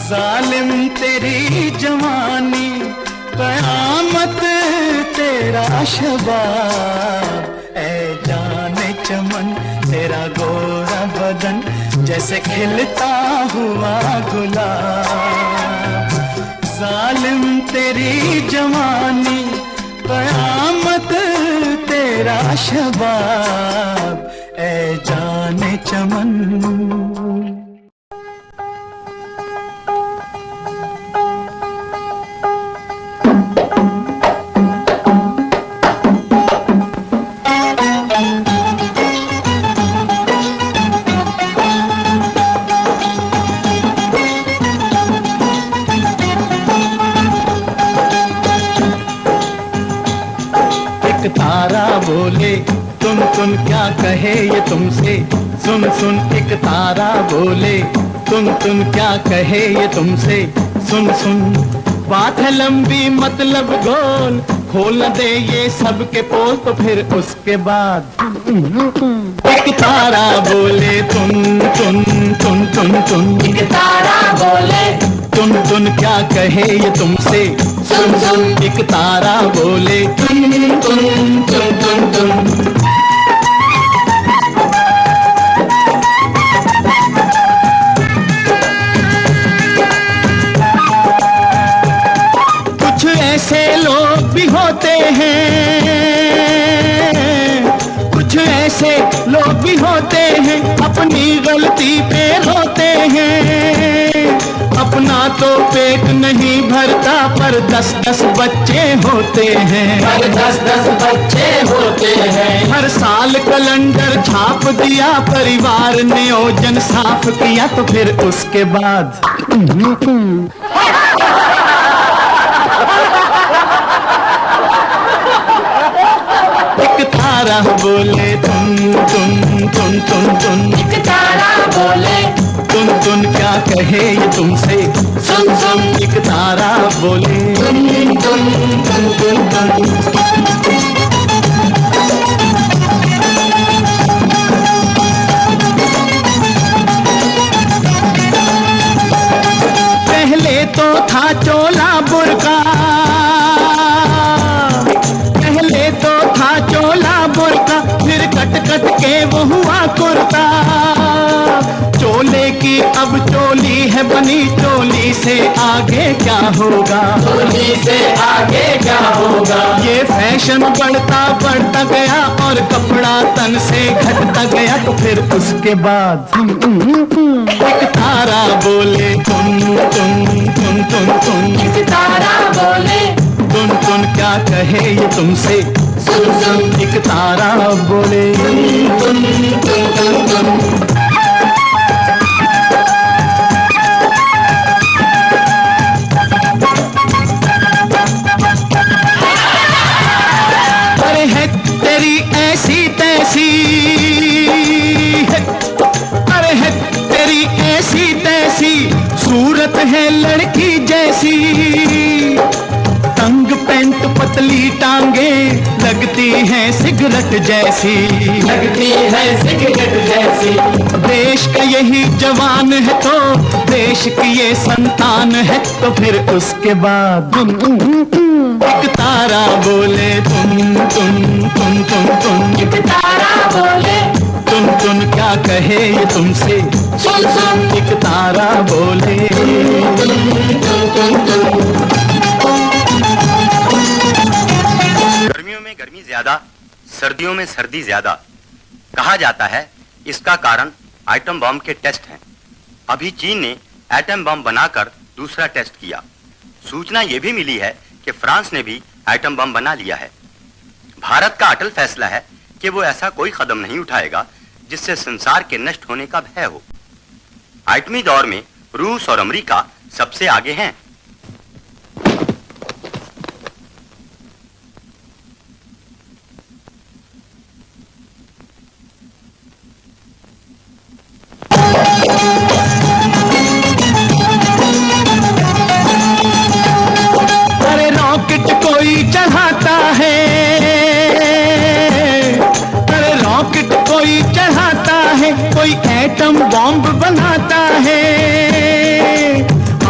जालिम तेरी जवानी कयामत तेरा शबाब, ऐ जाने चमन तेरा गोरा बदन जैसे खिलता हुआ गुलाब। जालिम तेरी जवानी कयामत तेरा शबाब, ऐ जाने चमन। तारा बोले सुन सुन क्या कहे ये तुमसे, सुन सुन एक तारा बोले सुन सुन क्या कहे ये तुमसे, सुन सुन बात है लंबी मतलब गोल, खोल न दे ये सबके पोल तो फिर उसके बाद एक तारा बोले तुन तुन तुन तुन तुन, एक तारा बोले तुन तुन क्या कहे ये तुमसे, सुन सुन एक तारा बोले तुन तुन तुन तुन तुन। कुछ ऐसे लोग भी होते हैं, कुछ ऐसे लोग भी होते हैं अपनी गलती पे रोते हैं। अपना तो पेट नहीं भरता पर 10-10 बच्चे होते हैं, पर 10-10 बच्चे होते हैं। हर साल कैलेंडर छाप दिया, परिवार नियोजन साफ किया तो फिर उसके बाद एक तारा बोले तुन तुन तुन तुन तुन, एक तारा बोले तुन तुन क्या कहे ये तुमसे, सुन सुन एक तारा बोले तुन तुन तुन तुन तुन। पहले तो था चोला बुर्का, पहले तो था चोला बुर्का, फिर कट कट के वो हुआ कुर्ता। चोले की अब चोली है बनी, चोली से आगे क्या होगा, चोली से आगे क्या होगा। ये फैशन बढ़ता बढ़ता गया और कपड़ा तन से घटता गया तो फिर उसके बाद एक तारा बोले तुन तुन तुन तुन तुन, एक तारा बोले तुन तुन क्या कहे ये तुमसे, सुन सुन एक तारा बोले तुन तुन तुन तुन। अरे है तेरी ऐसी तैसी सूरत है लड़की जैसी, तंग पैंट पतली टांगे लगती है सिगरेट जैसी, लगती है सिगरेट जैसी। देश का यही जवान है तो देश की ये संतान है तो फिर उसके बाद तारा बोले तुन तुन तुन तुन तुन, एक तारा बोले तुन तुन क्या कहे ये तुमसे, सुन सुन एक तारा बोले तुन तुन तुन। गर्मियों में गर्मी ज्यादा, सर्दियों में सर्दी ज्यादा। कहा जाता है इसका कारण एटम बम के टेस्ट हैं। अभी चीन ने एटम बम बनाकर दूसरा टेस्ट किया। सूचना यह भी मिली है कि फ्रांस ने भी एटम बम बना लिया है। भारत का अटल फैसला है कि वो ऐसा कोई कदम नहीं उठाएगा जिससे संसार के नष्ट होने का भय हो। एटमी दौर में रूस और अमेरिका सबसे आगे हैं। अरे रॉकेट कोई चढ़ाता है, अरे रॉकेट कोई चढ़ाता है, कोई एटम बॉम्ब बनाता है।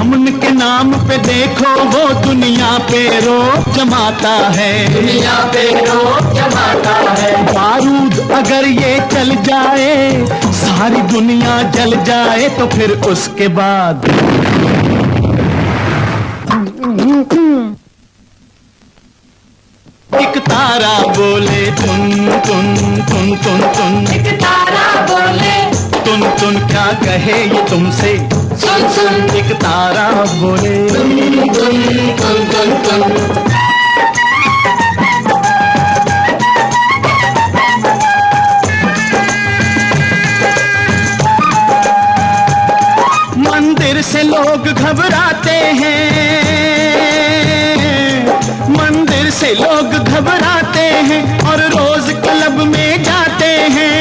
अमन के नाम पे देखो वो दुनिया पे रोक जमाता है, दुनिया पे रोक जमाता है। बारूद अगर ये चल जाए, सारी दुनिया जल जाए, तो फिर उसके बाद एक तारा बोले तुन तुन तुन तुन तुन, एक तारा बोले तुन तुन क्या कहे ये तुमसे, सुन सुन एक तारा बोले तुन तुन तुन तुन तुन। मंदिर से लोग घबराते हैं, मंदिर से लोग घबराते हैं और रोज क्लब में जाते हैं।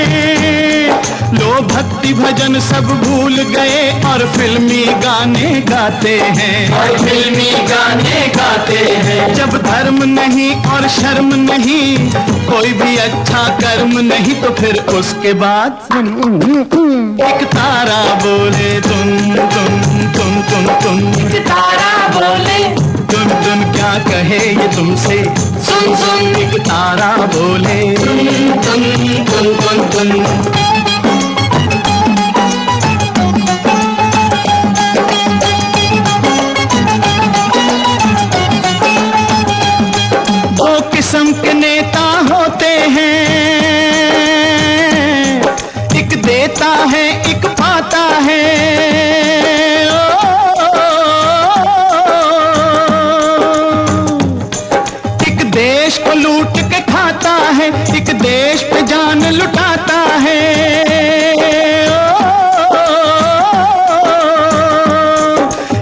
लोग भक्ति भजन सब भूल गए और फिल्मी गाने गाते हैं, और फिल्मी गाने गाते हैं। जब धर्म नहीं और शर्म नहीं, कोई भी अच्छा कर्म नहीं, तो फिर उसके बाद एक तारा बोले तुन तुन तुन तुन तुन, एक तारा बोले तुन तुन क्या कहे ये तुमसे, सुन सुन एक तारा बोले तुन तुन तुन तुन तुन। दो किस्म के नेता होते हैं, एक देता है एक पाता है। एक देश को लूट के खाता है, एक देश पे जान लुटाता है।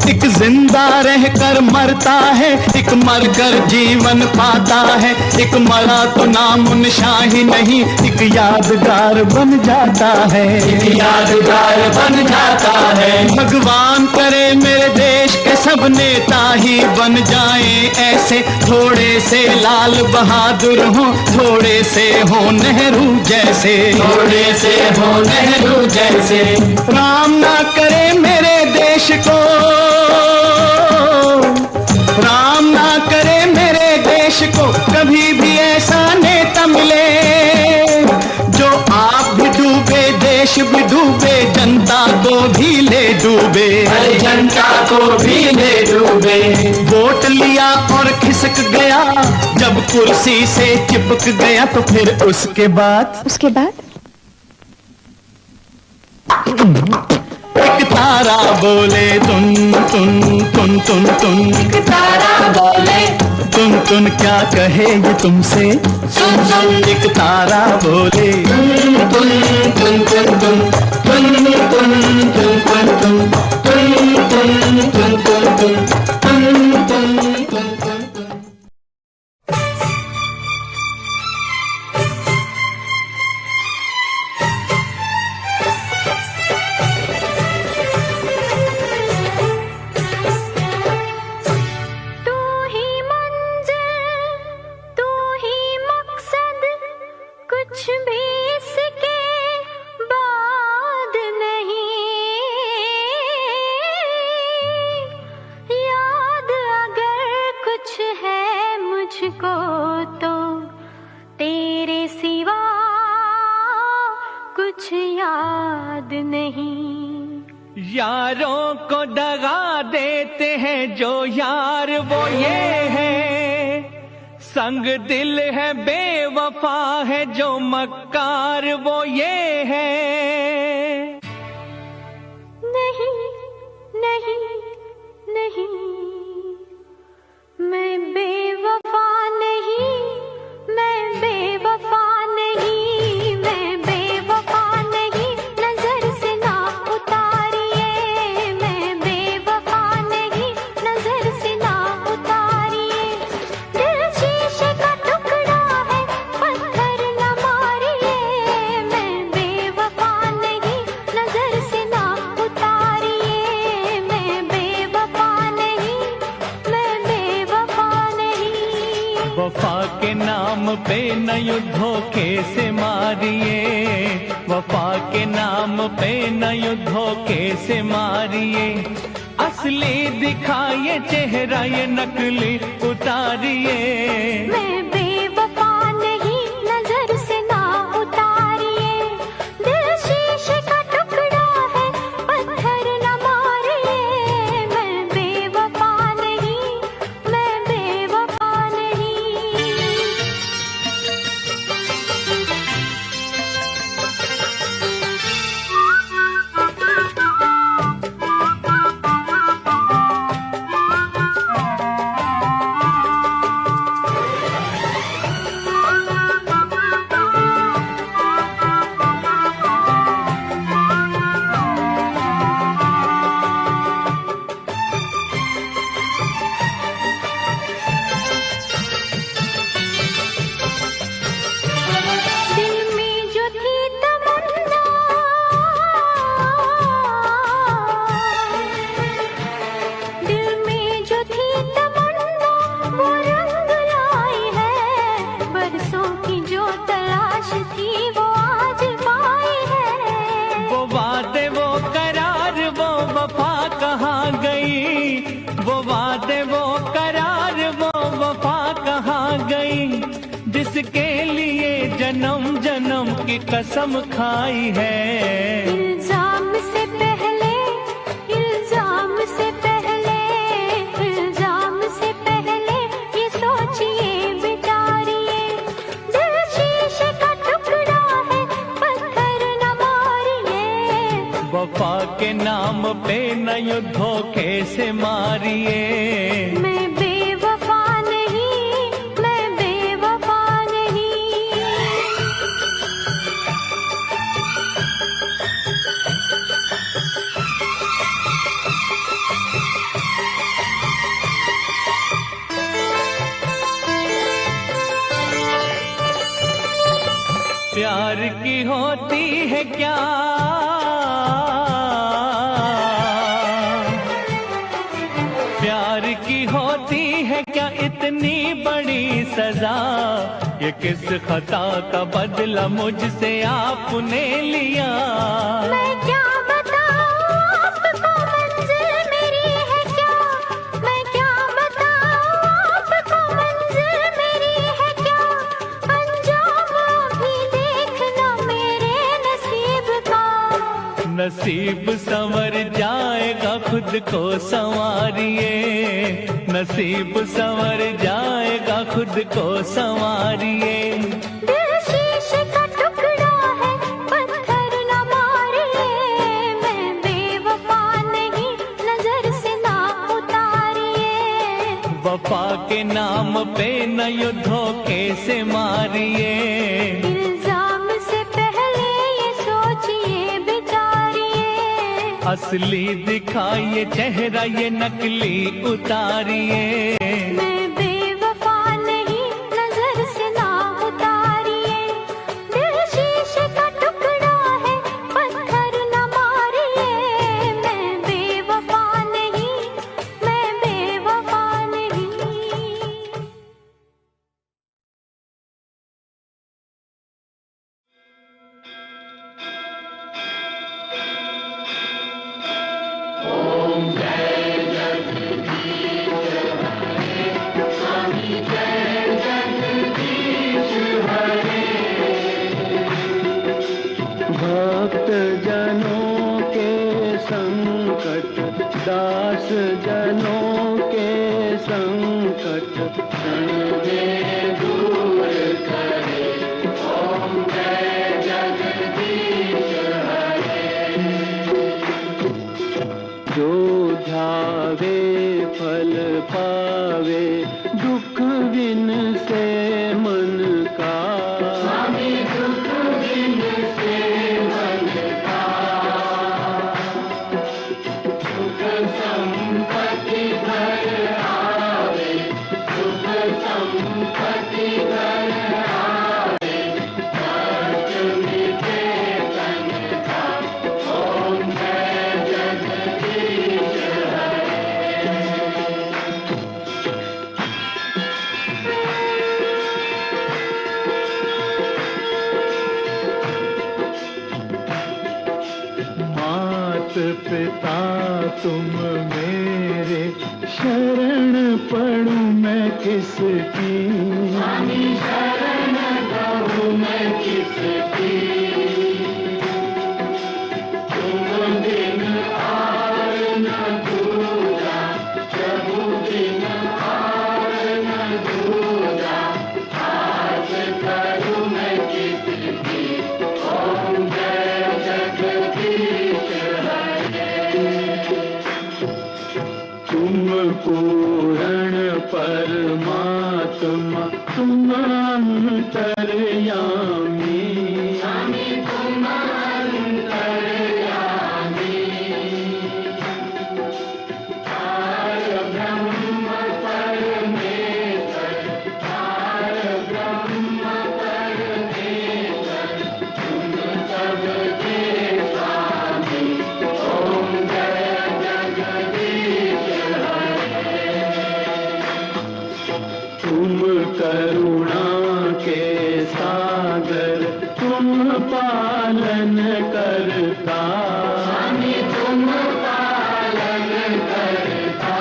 एक जिंदा रहकर मरता है, एक मरकर जीवन पाता है। एक मरा तो नाम निशान ही नहीं, एक यादगार बन जाता है, एक यादगार बन जाता है। भगवान करे मेरे देश के सब नेता ही बन जाएं ऐसे, थोड़े से लाल बहादुर हो, थोड़े से हो नेहरू जैसे, थोड़े से हो नेहरू जैसे। राम ना करे मेरे देश को, राम ना करे मेरे देश को कभी भी ऐसा नेता मिले, जो आप भी डूबे देश भी डूबे, जनता को भी ले डूबे, हर जनता को भी ले डूबे। वोट लिया और खिसक गया, जब कुर्सी से चिपक गया, तो फिर उसके बाद एक तारा बोले तुन तुन तुन तुन तुन, एक तारा बोले तुन तुन क्या कहे ये तुमसे, सुन सुन एक तारा बोले तुन तुन तुन तुन तुन तुन तुन तुन तुन तुन तुन तुन तुन तुन तुन तुन तुन तुन तुन। तू ही मंजिल, तू ही मकसद, कुछ भी इसके बाद नहीं। याद अगर कुछ है मुझको को दगा देते हैं जो यार वो ये है, संग दिल है बेवफा है जो मक्कार वो ये है। नहीं नहीं नहीं, मैं बेवफा नहीं, मैं बेवफा नहीं, मैं बेवफा नहीं, नजर से ना उतारिए, मैं बेवफा नहीं, नजर से ना उतारिए। दिल शीशे का टुकड़ा है, पत्थर न मारिए, मैं बेवफा नहीं, नजर से ना उतारिए, मैं बेवफा नहीं, मैं बेवफा नहीं। वफा के नाम पे न धोखे से मारिए, वफा के नाम पे न धोखे से मारिए। असली दिखाइए चेहरा ये नकली उतारिए। मैं बेवफा नहीं, नजर से ना उतारिए। दिल शीशे का टुकड़ा है, पत्थर न मारिए, मैं बेवफा नहीं, मैं बेवफा नहीं। दिल में जो थी तमन्ना, दिल में जो थी तमन्ना, वो रंग लाई है। बरसों की जो तलाश थी वो आज पाई है। वो वादे वो करार वो वफा कहाँ गई, वो वादे वो करार वो वफा कहाँ गई, जिसके लिए जन्म जन्म की कसम खाई है। इल्जाम से पहले, इल्जाम से पहले, इल्जाम से पहले ये सोचिए बेचारिए। दिल शीशे का टुकड़ा है, पत्थर न मारिए। वफा के नाम पे न धोखे से मारिए। मैं बेवफा नहीं, मैं बेवफा नहीं। प्यार की होती है क्या, प्यार की होती है क्या इतनी बड़ी सजा, ये किस खता का बदला मुझसे आपने लिया। मैं क्या बताऊं आपको, मंजिल मेरी है क्या, मैं क्या बताऊं आपको, मंजिल मेरी है क्या। अंजाम भी देखना मेरे नसीब का। नसीब संवर जाएगा खुद को संवारिए, नसीब संवर जाएगा खुद को संवारिए। दिल शीशे का टुकड़ा है, पत्थर न मारिए, मैं बेवफा नहीं, नजर से ना उतारिए। वफा के नाम पे न धोखे से मारिए। इल्जाम से पहले ये सोचिए बेचारिए। असली दिखाइए चेहरा ये नकली उतारिए। मैं बेवफा नहीं, नजर से ना उतारिए। दिल शीशे का टुकड़ा है, पत्थर न मारिए, मैं बेवफा नहीं, मैं बेवफा नहीं। भक्त जनों के संकट दास जनों के संकट क्षण में दूर करे। ओम जय जगदीश हरे। जो ध्यावे फल पावे, दुख बिन से मन का। स्वामी दुख बिन से मन का। सुख संपत्ति घर आवे, सुख संपत्ति घर आवे, कष्ट मिटे तन का। ओम जय जगदीश हरे। मात पिता तुम मेरे, शरण पड़ूं मैं किसकी। स्वामी शरण पड़ूं मैं किसकी। तुम बिन और न दूजा, प्रभु बिन और न दूजा, आस करूं मैं किसकी। ओम जय जगदीश हरे। तुम पूर्ण परमात्मा, तुम अंतर्यामी। स्वामी तुम अंतर्यामी। पार ब्रह्म परमेश्वर, पार ब्रह्म परमेश्वर, तुम सबके स्वामी। ओम जय जगदीश हरे। तुम करुणा के सागर, तुम पालन करता। स्वामी तुम पालन करता।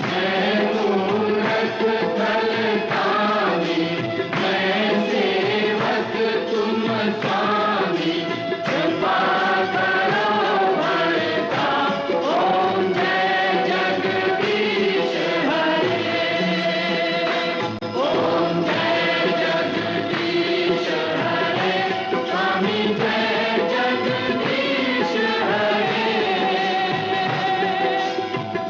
मैं मूरख फलदानी, मैं सेवक तुम स्वामी, कृपा करो भरता। ओम जय जगदीश हरे। ओम जय जगदीश हरे। स्वामी जय जगदीश हरे।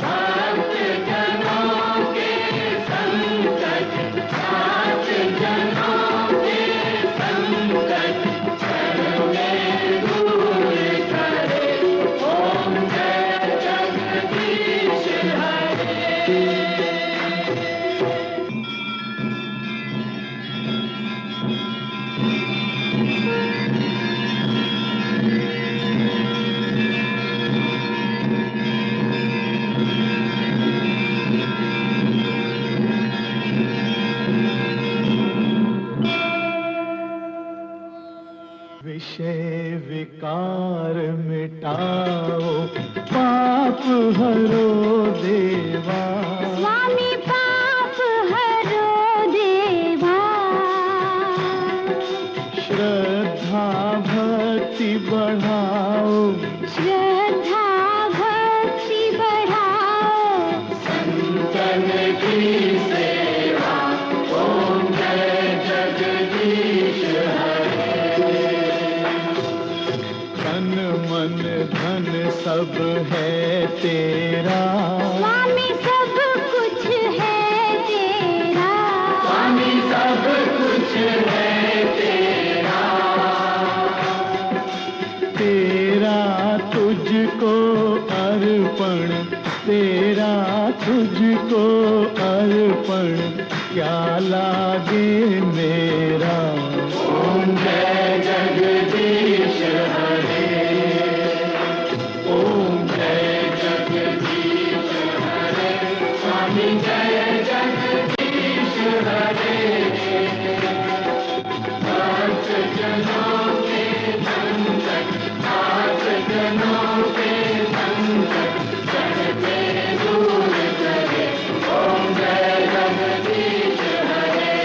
भक्त जनों के संकट, साथ जनों के संकट, क्षण में दूर करे। ओम जय जगदीश हरे। विषय विकार मिटाओ, पाप हरो देवा। स्वामी पाप हरो देवा। श्रद्धा भक्ति बढ़ाओ, श्रद्धा भक्ति बढ़ाओ, संतन की सेवा। ओम जय जगदीश हरे। तन मन धन सब है तेरा। स्वामी सब कुछ है तेरा। स्वामी सब कुछ है तेरा। तेरा तुझको अर्पण, तेरा तुझको अर्पण, क्या लागे मेरा। ओम जय जगदीश हरे। ओम जय जगदीश हरे। स्वामी जय जगदीश हरे। भक्त जनों के संकट, दास जनों के संकट, क्षण में दूर करे। ओम जय जगदीश हरे।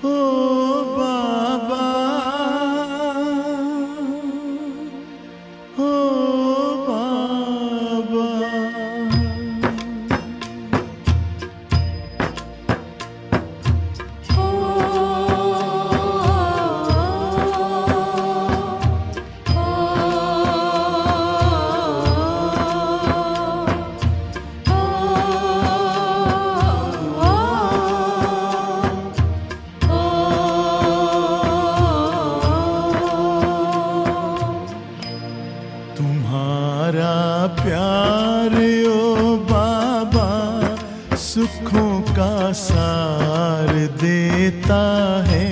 ओ बाबा, ओ बाबा। तुम्हारा प्यार ओ बाबा सुखों का सार देता है।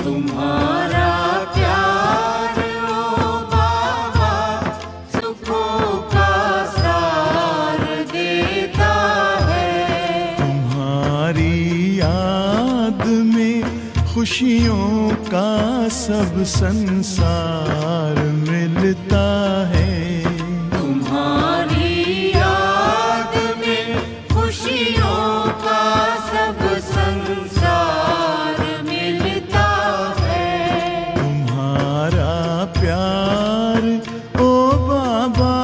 तुम्हारा प्यार ओ बाबा सुखों का सार देता है। तुम्हारी याद में खुशियों का सब संसार मिलता है। तुम्हारी याद में खुशियों का सब संसार मिलता है। तुम्हारा प्यार ओ बाबा,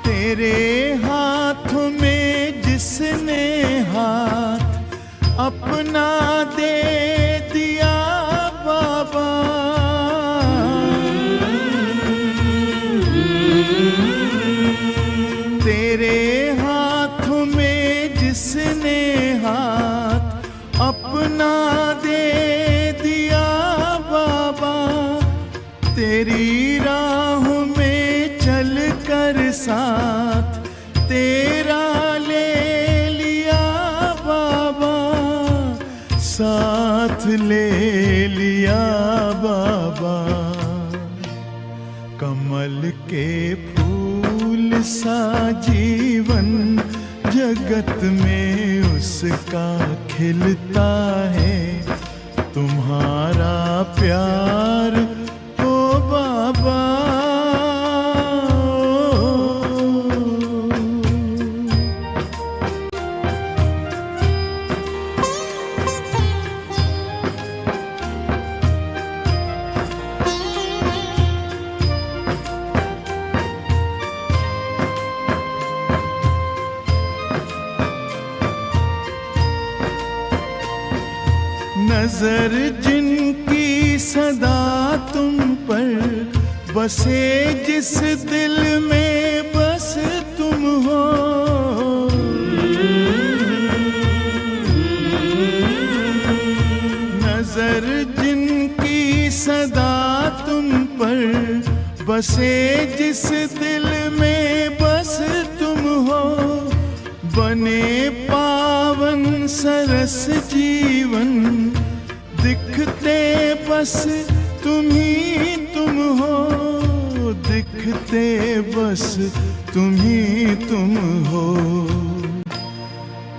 तेरे हाथों में जिसने हाथ अपना दे दिया बाबा, तेरे हाथों में जिसने हाथ अपना दे दिया बाबा, तेरी राहों में चल कर साथ तेरा ले लिया बाबा, साथ ले लिया बाबा। कमल के फूल सा जीवन जगत में उसका खिलता है। तुम्हारा प्यार ओ बाबा, नजर जिनकी सदा तुम पर बसे, जिस दिल में बस तुम हो, नजर जिनकी सदा तुम पर बसे, जिस दिल में बस तुम हो, बने पावन सरस जीवन दिखते बस तुम ही तुम हो, दिखते बस तुम ही तुम हो।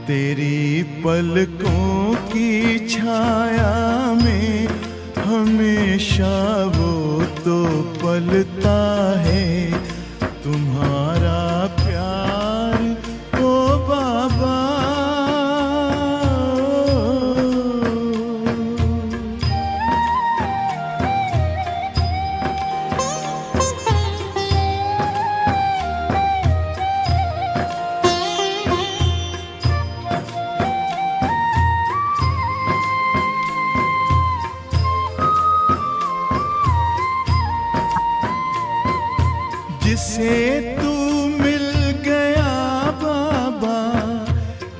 तेरी पलकों की छाया में हमेशा वो तो पलता है। तुम्हारा प्यार ओ बाबा, जिसे तू मिल गया बाबा,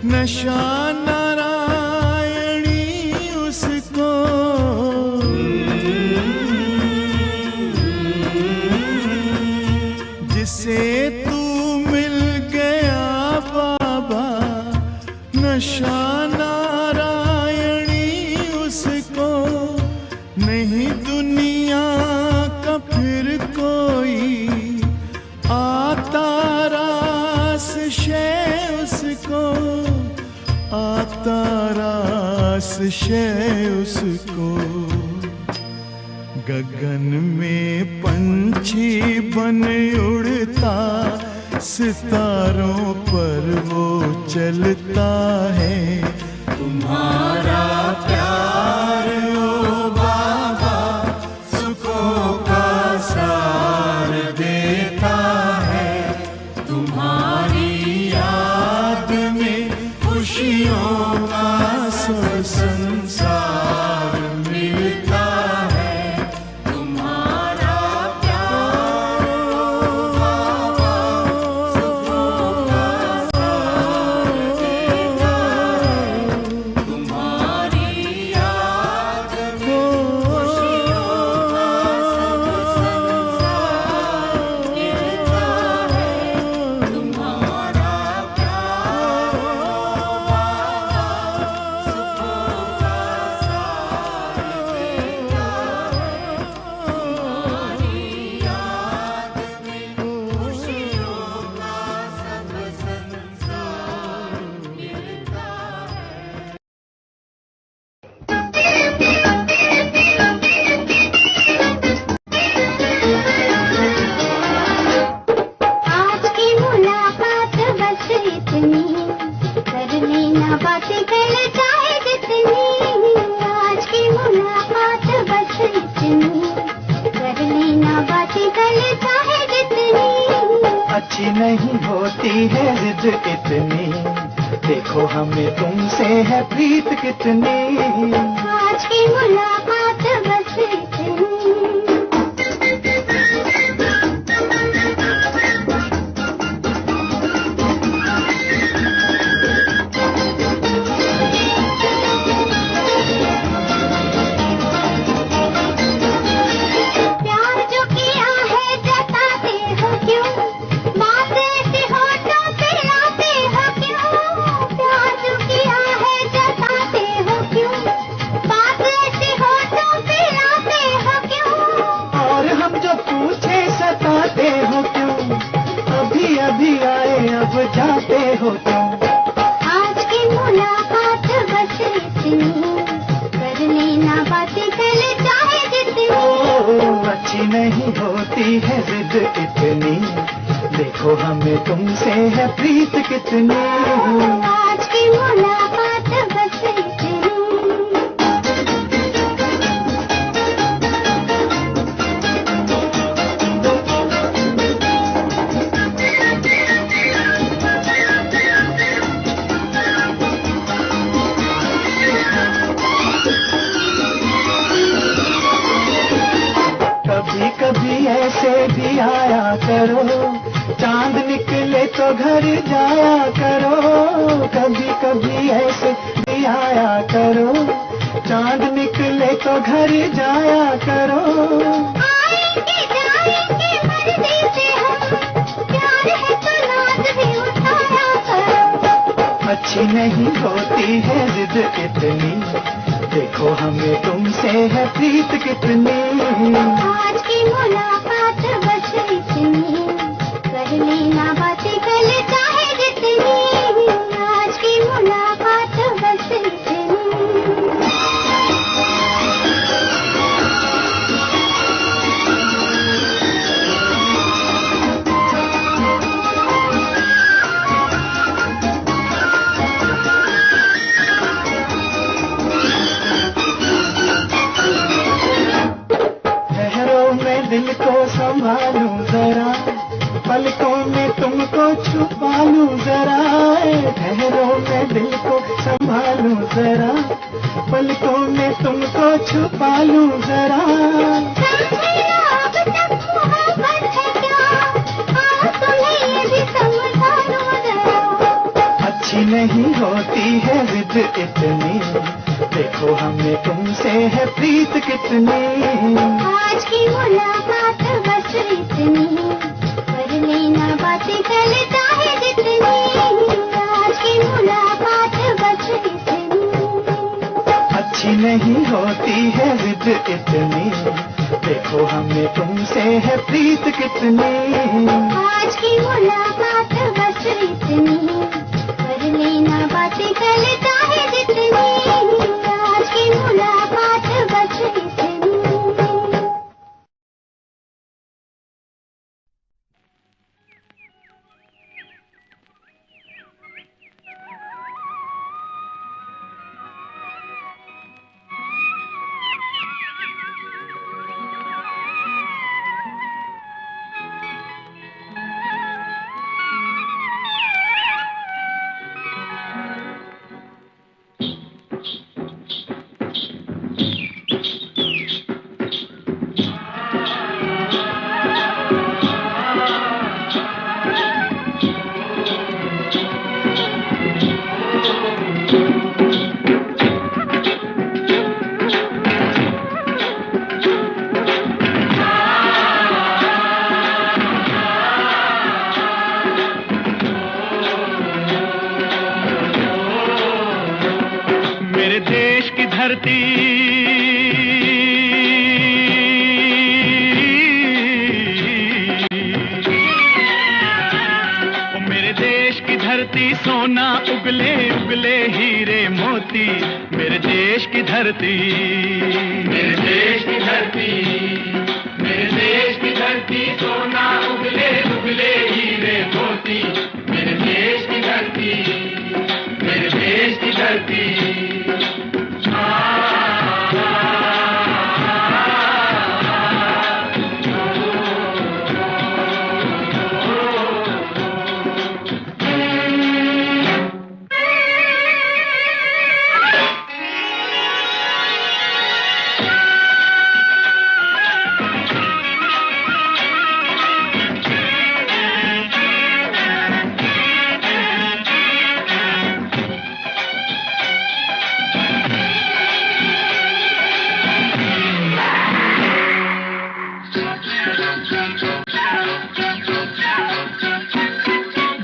नशा नारायणी उसको, जिसे तू मिल गया बाबा, नशा नारायणी उसको, नहीं दुनिया का फिर कोई आता रास शय उसको, आता रास शय उसको। गगन में पंछी बन उड़ता, सितारों पर वो चलता है। तुम्हारा प्यार ओ बाबा सुखों का सार देता है। तुम्हारी याद में खुशियों का सब संसार मिलता है। तुम्हारा प्यार ओ बाबा सुखों का सार देता है। तुम्हारी याद में खुशियों का सब संसार मिलता है। तुम्हारा प्यार ओ बाबा सुखों का सार देता है। तुम्हारी याद में खुशियों का सब संसार मिलता है। आज की मुलाकात बस इतनी, कर लेना बातें कर चाहे जितनी। आज की मुलाकात बस इतनी, कर लेना बातें कर चाहे जितनी। अच्छी नहीं होती है जिद इतनी, देखो हमें तुमसे है प्रीत कितनी। आज की मुलाकात बस इतनी। प्यार जो किया है जताते हो क्यों, बात ऐसी होठों पे लाते हो क्यों। प्यार जो किया है जताते हो क्यों, बात ऐसी होठों पे लाते हो क्यों। और हम जो पूछे सताते हो क्यों, अभी अभी आए अब जाते हो क्यों। आज की मुलाकात बस इतनी, कर लेना बातें कर चाहे जितनी। अच्छी नहीं होती है जिद इतनी, देखो हमें तुमसे है प्रीत कितनी। आज की मुलाकात बस इतनी। कभी कभी ऐसे भी आया करो, चांद निकले तो घर जाया करो। कभी कभी ऐसे भी आया करो, चांद निकले तो घर जाया करो। आएंगे जाएंगे मर्जी से हम, प्यार है तो नाज भी उठाया करो। अच्छी नहीं होती है जिद इतनी, देखो हमें तुमसे है प्रीत कितनी। आज की मुलाकात बस इतनी, कर लेना बातें कर चाहे जितनी। आज की मुलाकात बस इतनी। ठहरो मैं दिल को संभालूं जरा, पलकों में तुमको छुपा लूं जरा। ठहरो मैं दिल को संभालूं जरा, पलकों में तुमको छुपा लूं जरा। समझना अब तक मोहब्बत है क्या, आओ तुम्हें ये भी समझा दूं जरा। अच्छी नहीं होती है जिद इतनी, देखो हमें तुमसे है प्रीत कितनी। आज की मुलाकात बस इतनी, कर लेना बातें कर चाहे जितनी। आज की मुलाकात बस इतनी। अच्छी नहीं नहीं होती है जिद इतनी, देखो हमें तुमसे है प्रीत कितनी। आज की मुलाकात बस इतनी, कर लेना बातें करता है जितनी। आज की मुलाकात बस इतनी। मेरे देश की धरती मेरे देश की धरती सोना उगले उगले हीरे मोती। मेरे देश की धरती, मेरे देश की धरती, मेरे देश की धरती सोना उगले उगले हीरे मोती। मेरे देश की धरती, मेरे देश की धरती।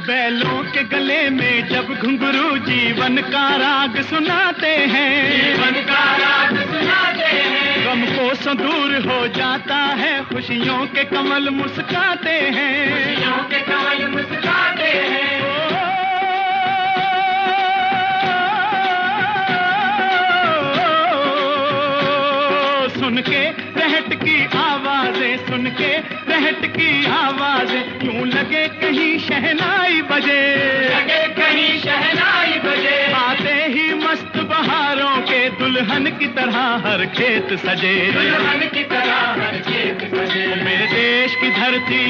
बैलों के गले में जब घुंघरू जीवन का राग सुनाते हैं, जीवन का राग सुनाते हैं। गम को सो दूर हो जाता है, खुशियों के कमल मुस्काते हैं, खुशियों के कमल मुस्काते हैं। सुन के रहट की आवाजें, सुन के रहट की आवाजें, यूं लगे कहीं शहनाई बजे, लगे कहीं शहनाई बजे। आते ही मस्त बहारों के दुल्हन की तरह हर खेत सजे, दुल्हन की तरह हर खेत सजे। मेरे देश की धरती,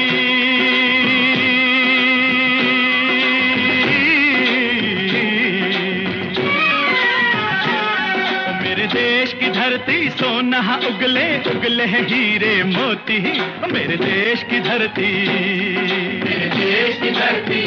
मेरे देश की धरती सोना उगले उगले हीरे मोती। मेरे देश की धरती, मेरे देश की धरती।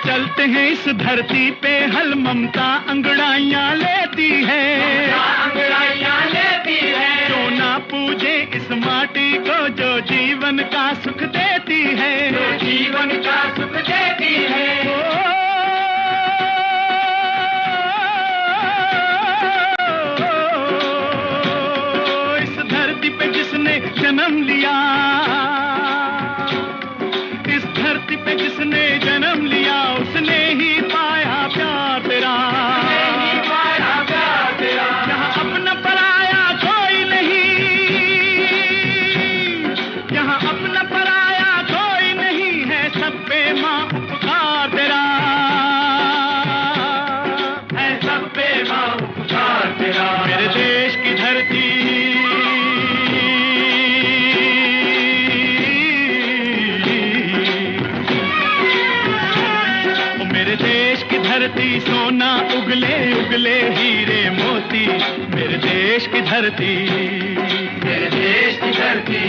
चलते हैं इस धरती पे हल ममता अंगड़ाइयाँ लेती है, अंगड़ाइयाँ लेती है। जो ना पूजे इस माटी को जो जीवन का सुख देती है, जो जीवन का सुख देती है। इस धरती पे जिसने जन्म लिया, इस धरती पे जिसने जन्म लिया, उसने ही पाया प्यार तेरा, पाया प्यार तेरा। यहाँ अपना पराया कोई नहीं, यहाँ अपना पराया कोई नहीं है, सब पे माँ उपकार तेरा है, सब पे माँ उपकार तेरा। मेरे देश की धरती, धरती सोना उगले उगले हीरे मोती, मेरे देश की धरती, मेरे देश की धरती।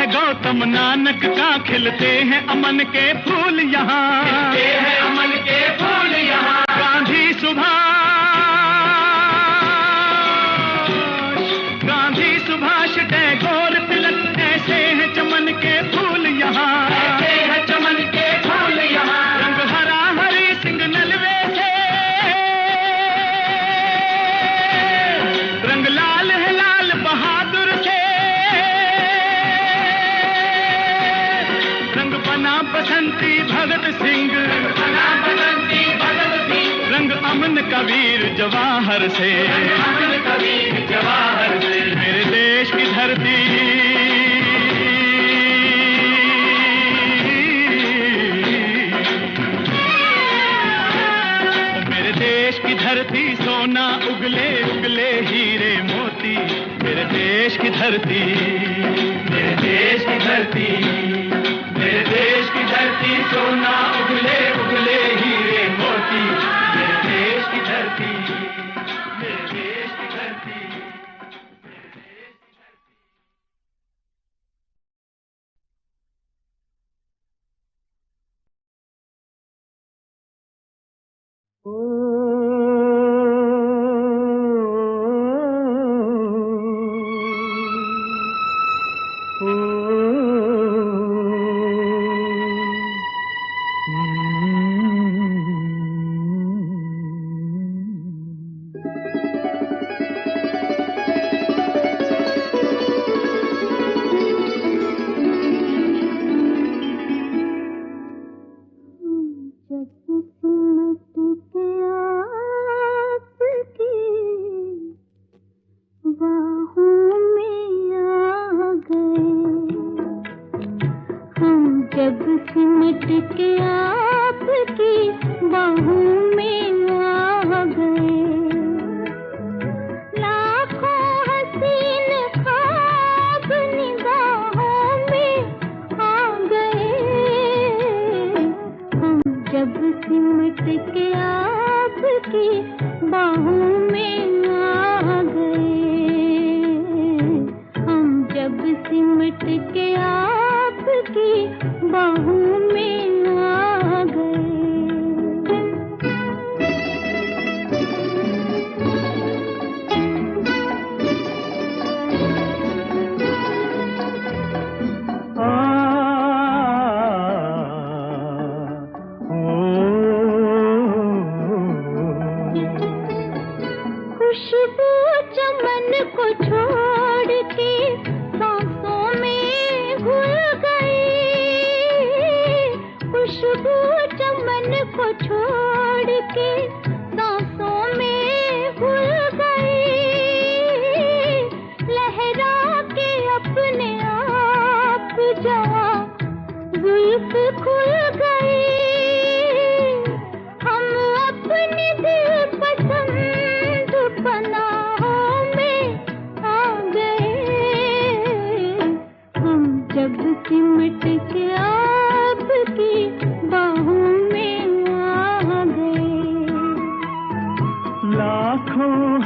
गौतम नानक का खिलते हैं अमन के फूल यहाँ, खिलते हैं अमन के फूल यहाँ। गांधी सुभाष टैगोर तिलक, ऐसे हैं चमन के फूल यहाँ, ऐसे हैं चमन के फूल यहाँ। रंग हरा हरी सिंह नलवे से, रंग लाल है लाल बहादुर से, बसंती भगत सिंह, रंग अमन कबीर जवाहर से, मेरे देश की धरती, मेरे देश की धरती सोना उगले उगले हीरे मोती, मेरे देश की धरती, मेरे देश की धरती, मेरे देश की धरती सोना उगले उगले हीरे मोती, मेरे देश की धरती, मेरे देश की धरती।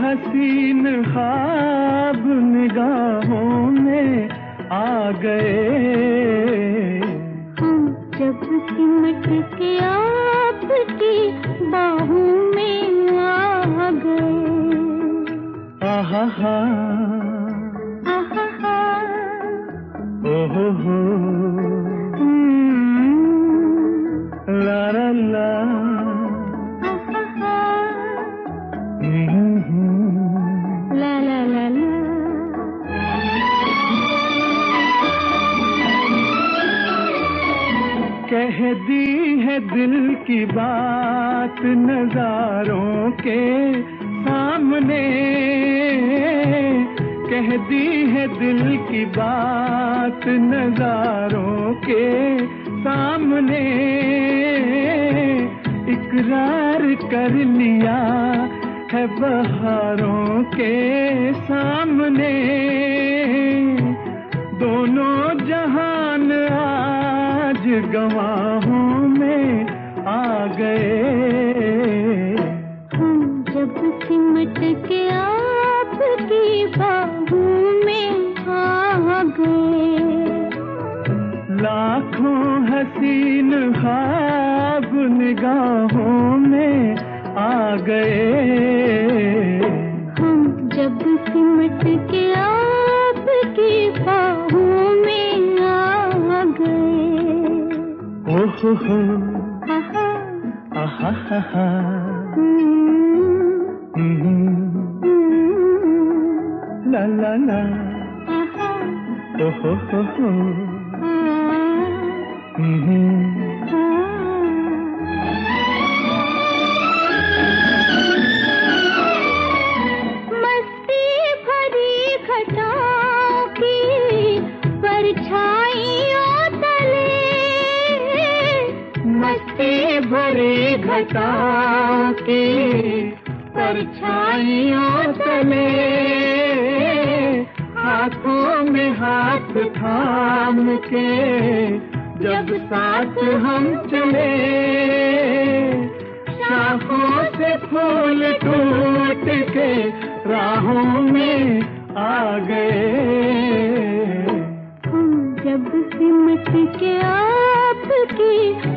हसीन ख्वाब निगाहों में आ गए, हम जब सिमट के आपकी बाहों में आ गए। आहा हा, आहा हा, ओहो हो, ला ला ला, आहा हा, हम्म। ला ला ला ला। कह दी है दिल की बात नजारों के सामने, कह दी है दिल की बात नजारों के सामने, इकरार कर लिया है बहारों के सामने, दोनों जहान आज गवाहों में आ गए। हम जब सिमट के आपकी बाहों में आ गए। लाखों हसीन ख्वाब निगाहों में आ गए। हम जब सिमट के आपकी बाहों में आ गए। ओहो हो, आहा, आहा हा हा, ला ला ला, आहा, ओहो हो, मस्ती भरी घटाओं की परछाइयों तले, मस्ती भरी घटाओं की परछाइयों तले, हाथों में हाथ थाम के जब साथ हम चले, शाखों से फूल टूट के राहों में आ गए। हम जब सिमट के आपकी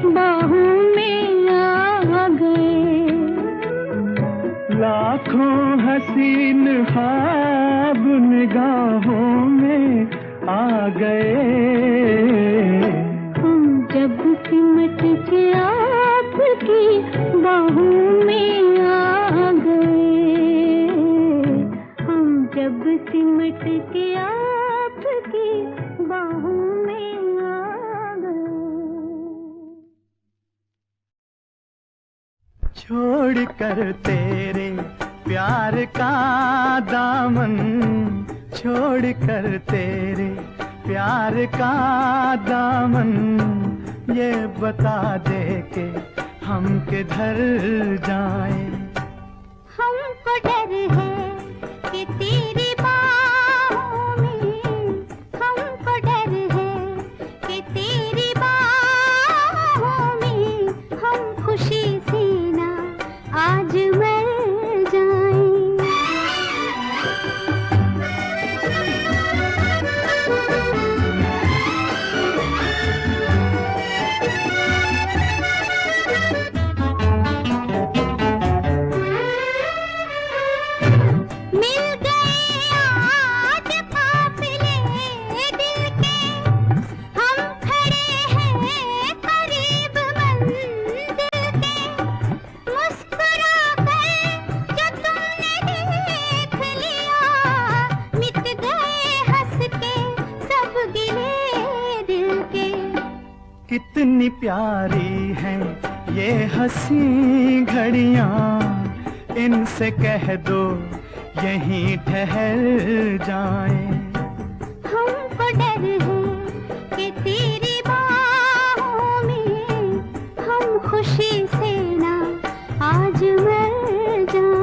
बाहों में आ गए। लाखों हसीन ख्वाब निगाहों में आ गए। हम जब सिमट के आपकी बाहों में आ गए। हम जब सिमट के आपकी बाहों में आ गए। छोड़ कर तेरे प्यार का दामन, छोड़ कर तेरे प्यार का दामन, ये बता दे के हम किधर जाएं। हमको डर है कि तेरी बाहों में, हमको डर है कि तेरी बाहों में हम खुशी से ना आज मर जाएं। कितनी प्यारी हैं ये हंसी घड़ियां, इनसे कह दो यहीं ठहर जाएं। हमको डर है कि तेरी बाहों में हम खुशी से ना आज मर जाएं।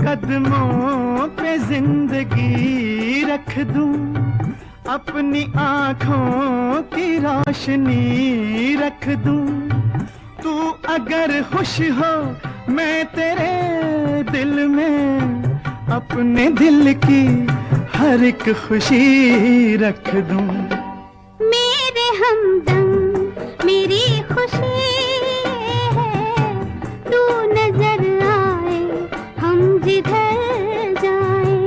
कदमों पे जिंदगी रख दूं, अपनी आंखों की रोशनी रख दूं। तू अगर खुश हो मैं तेरे दिल में अपने दिल की हर एक खुशी रख दूं। मेरे हमदम मेरी खुशी है, तू नजर आए हम जिधर जाएं।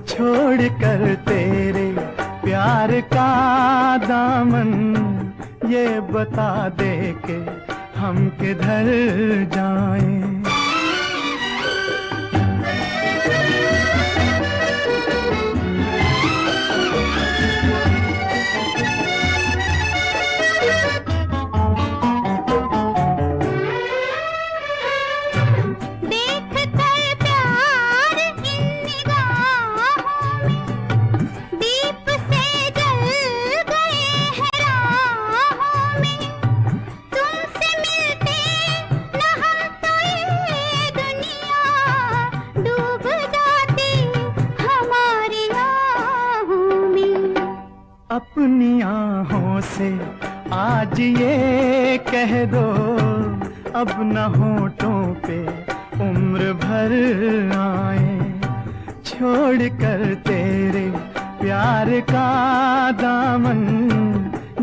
छोड़ कर तेरे प्यार का दामन, ये बता दे के हम किधर जाएं। अपनी आहों से आज ये कह दो, अब न होठों पे उम्र भर आए। छोड़ कर तेरे प्यार का दामन,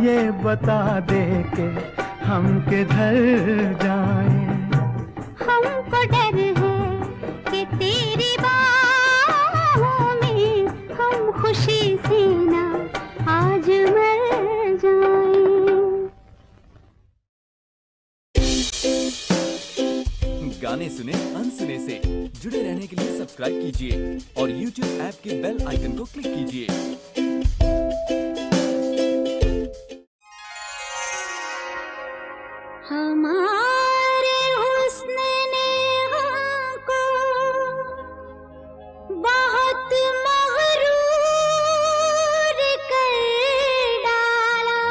ये बता दे के हम किधर जाएं। हमको डर है कि तेरी बाहों में हम खुशी से ना आज मर जाएं। गाने सुने अनसुने से जुड़े रहने के लिए सब्सक्राइब कीजिए और YouTube ऐप के बेल आइकन को क्लिक कीजिए। हमारे हुस्न ने हमको बहुत मगरूर कर डाला,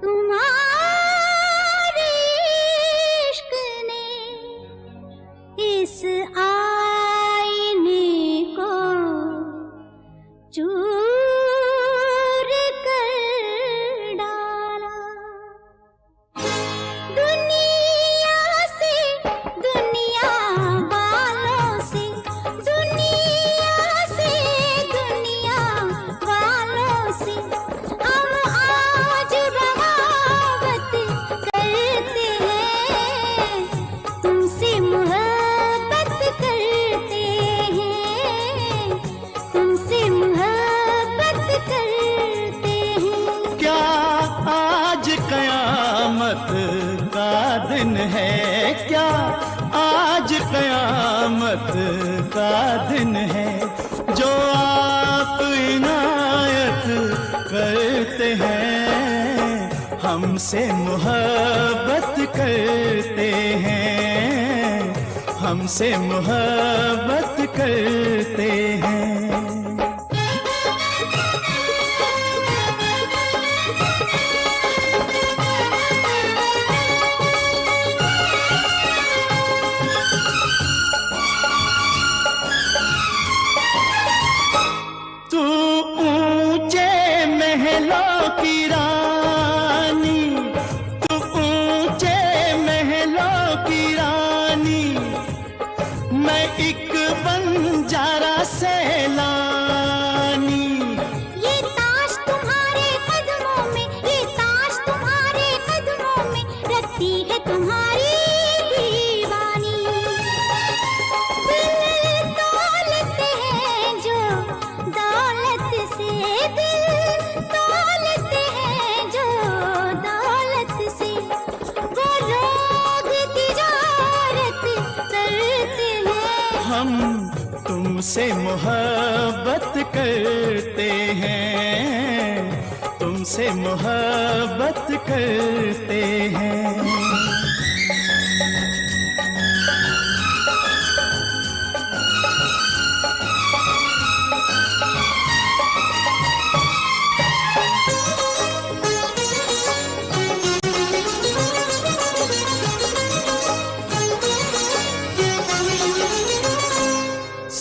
तुम्हारे इश्क ने इस आईने को चूर कर डाला। दुनिया से दुनिया वालों से, दुनिया से दुनिया वालों से हम आज बगावत करते हैं, तुमसे मोहब्बत करते हैं, तुमसे मोहब्बत करते हैं। क्या आज कयामत का दिन है, क्या आज कयामत का दिन है, जो आप इनायत करते हैं, हमसे मोहब्बत करते हैं, हमसे मोहब्बत करते हैं। तू ऊंचे महलों की रानी, तू ऊंचे महलों की रानी, मैं एक बंजारा सैलानी। ये ताश तुम्हारे कदमों में, ये ताश तुम्हारे कदमों में रखती है तुम्हारी दीवानी। दिल दौलत है जो दौलत से, दिल दौलत है जो दौलत से, वो लोग तिजारत करते हैं। हम तुमसे मोहब्बत करते हैं, तुमसे मोहब्बत करते हैं।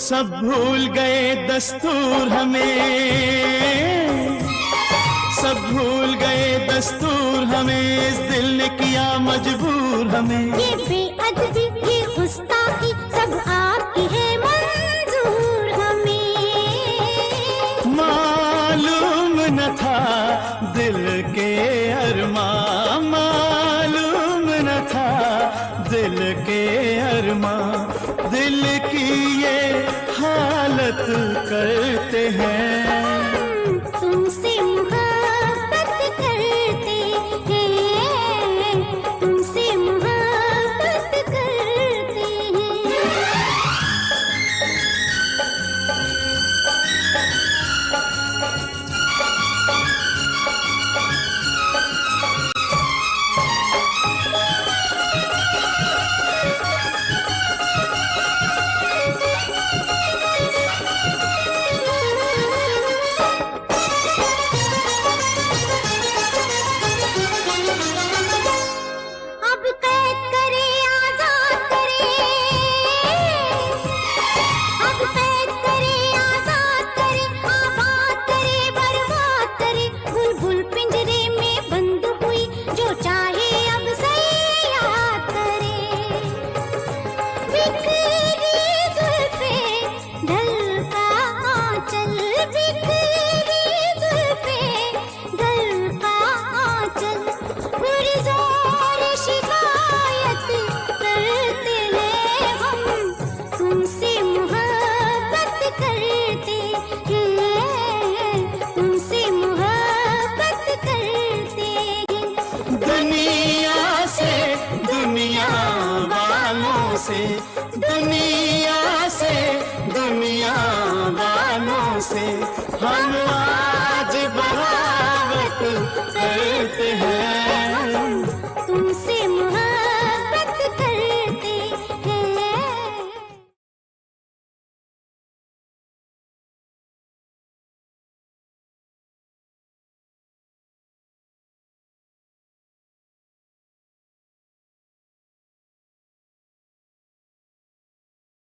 सब भूल गए दस्तूर हमें, सब भूल गए दस्तूर हमें, इस दिल ने किया मजबूर हमें। ये बेअदबी ये गुस्ताखी सब आपकी है मंजूर हमें। मालूम न था दिल के अरमां, मालूम न था दिल के अरमां, दिल की ये हालत करते हैं। तुमसे मोहब्बत करते हैं, तुमसे मोहब्बत करते हैं। अब कैद करे आजाद करे, अब कैद करे आजाद करे, आबाद करे बर्बाद करे। बुलबुल पिंजरे में बंद हुई, जो चाहे अब सयाद करे। बिखरी जुल्फे ढलका आंचल, बिखरी जुल्फे ढलका आंचल, पुरज़ोर शिकायत करते हैं हम, तुमसे मोहब्बत करते हैं, तुमसे मोहब्बत करते हैं। दुनिया से दुनिया वालों से, दुनिया से दुनिया वालों से हम आज बगावत करते हैं।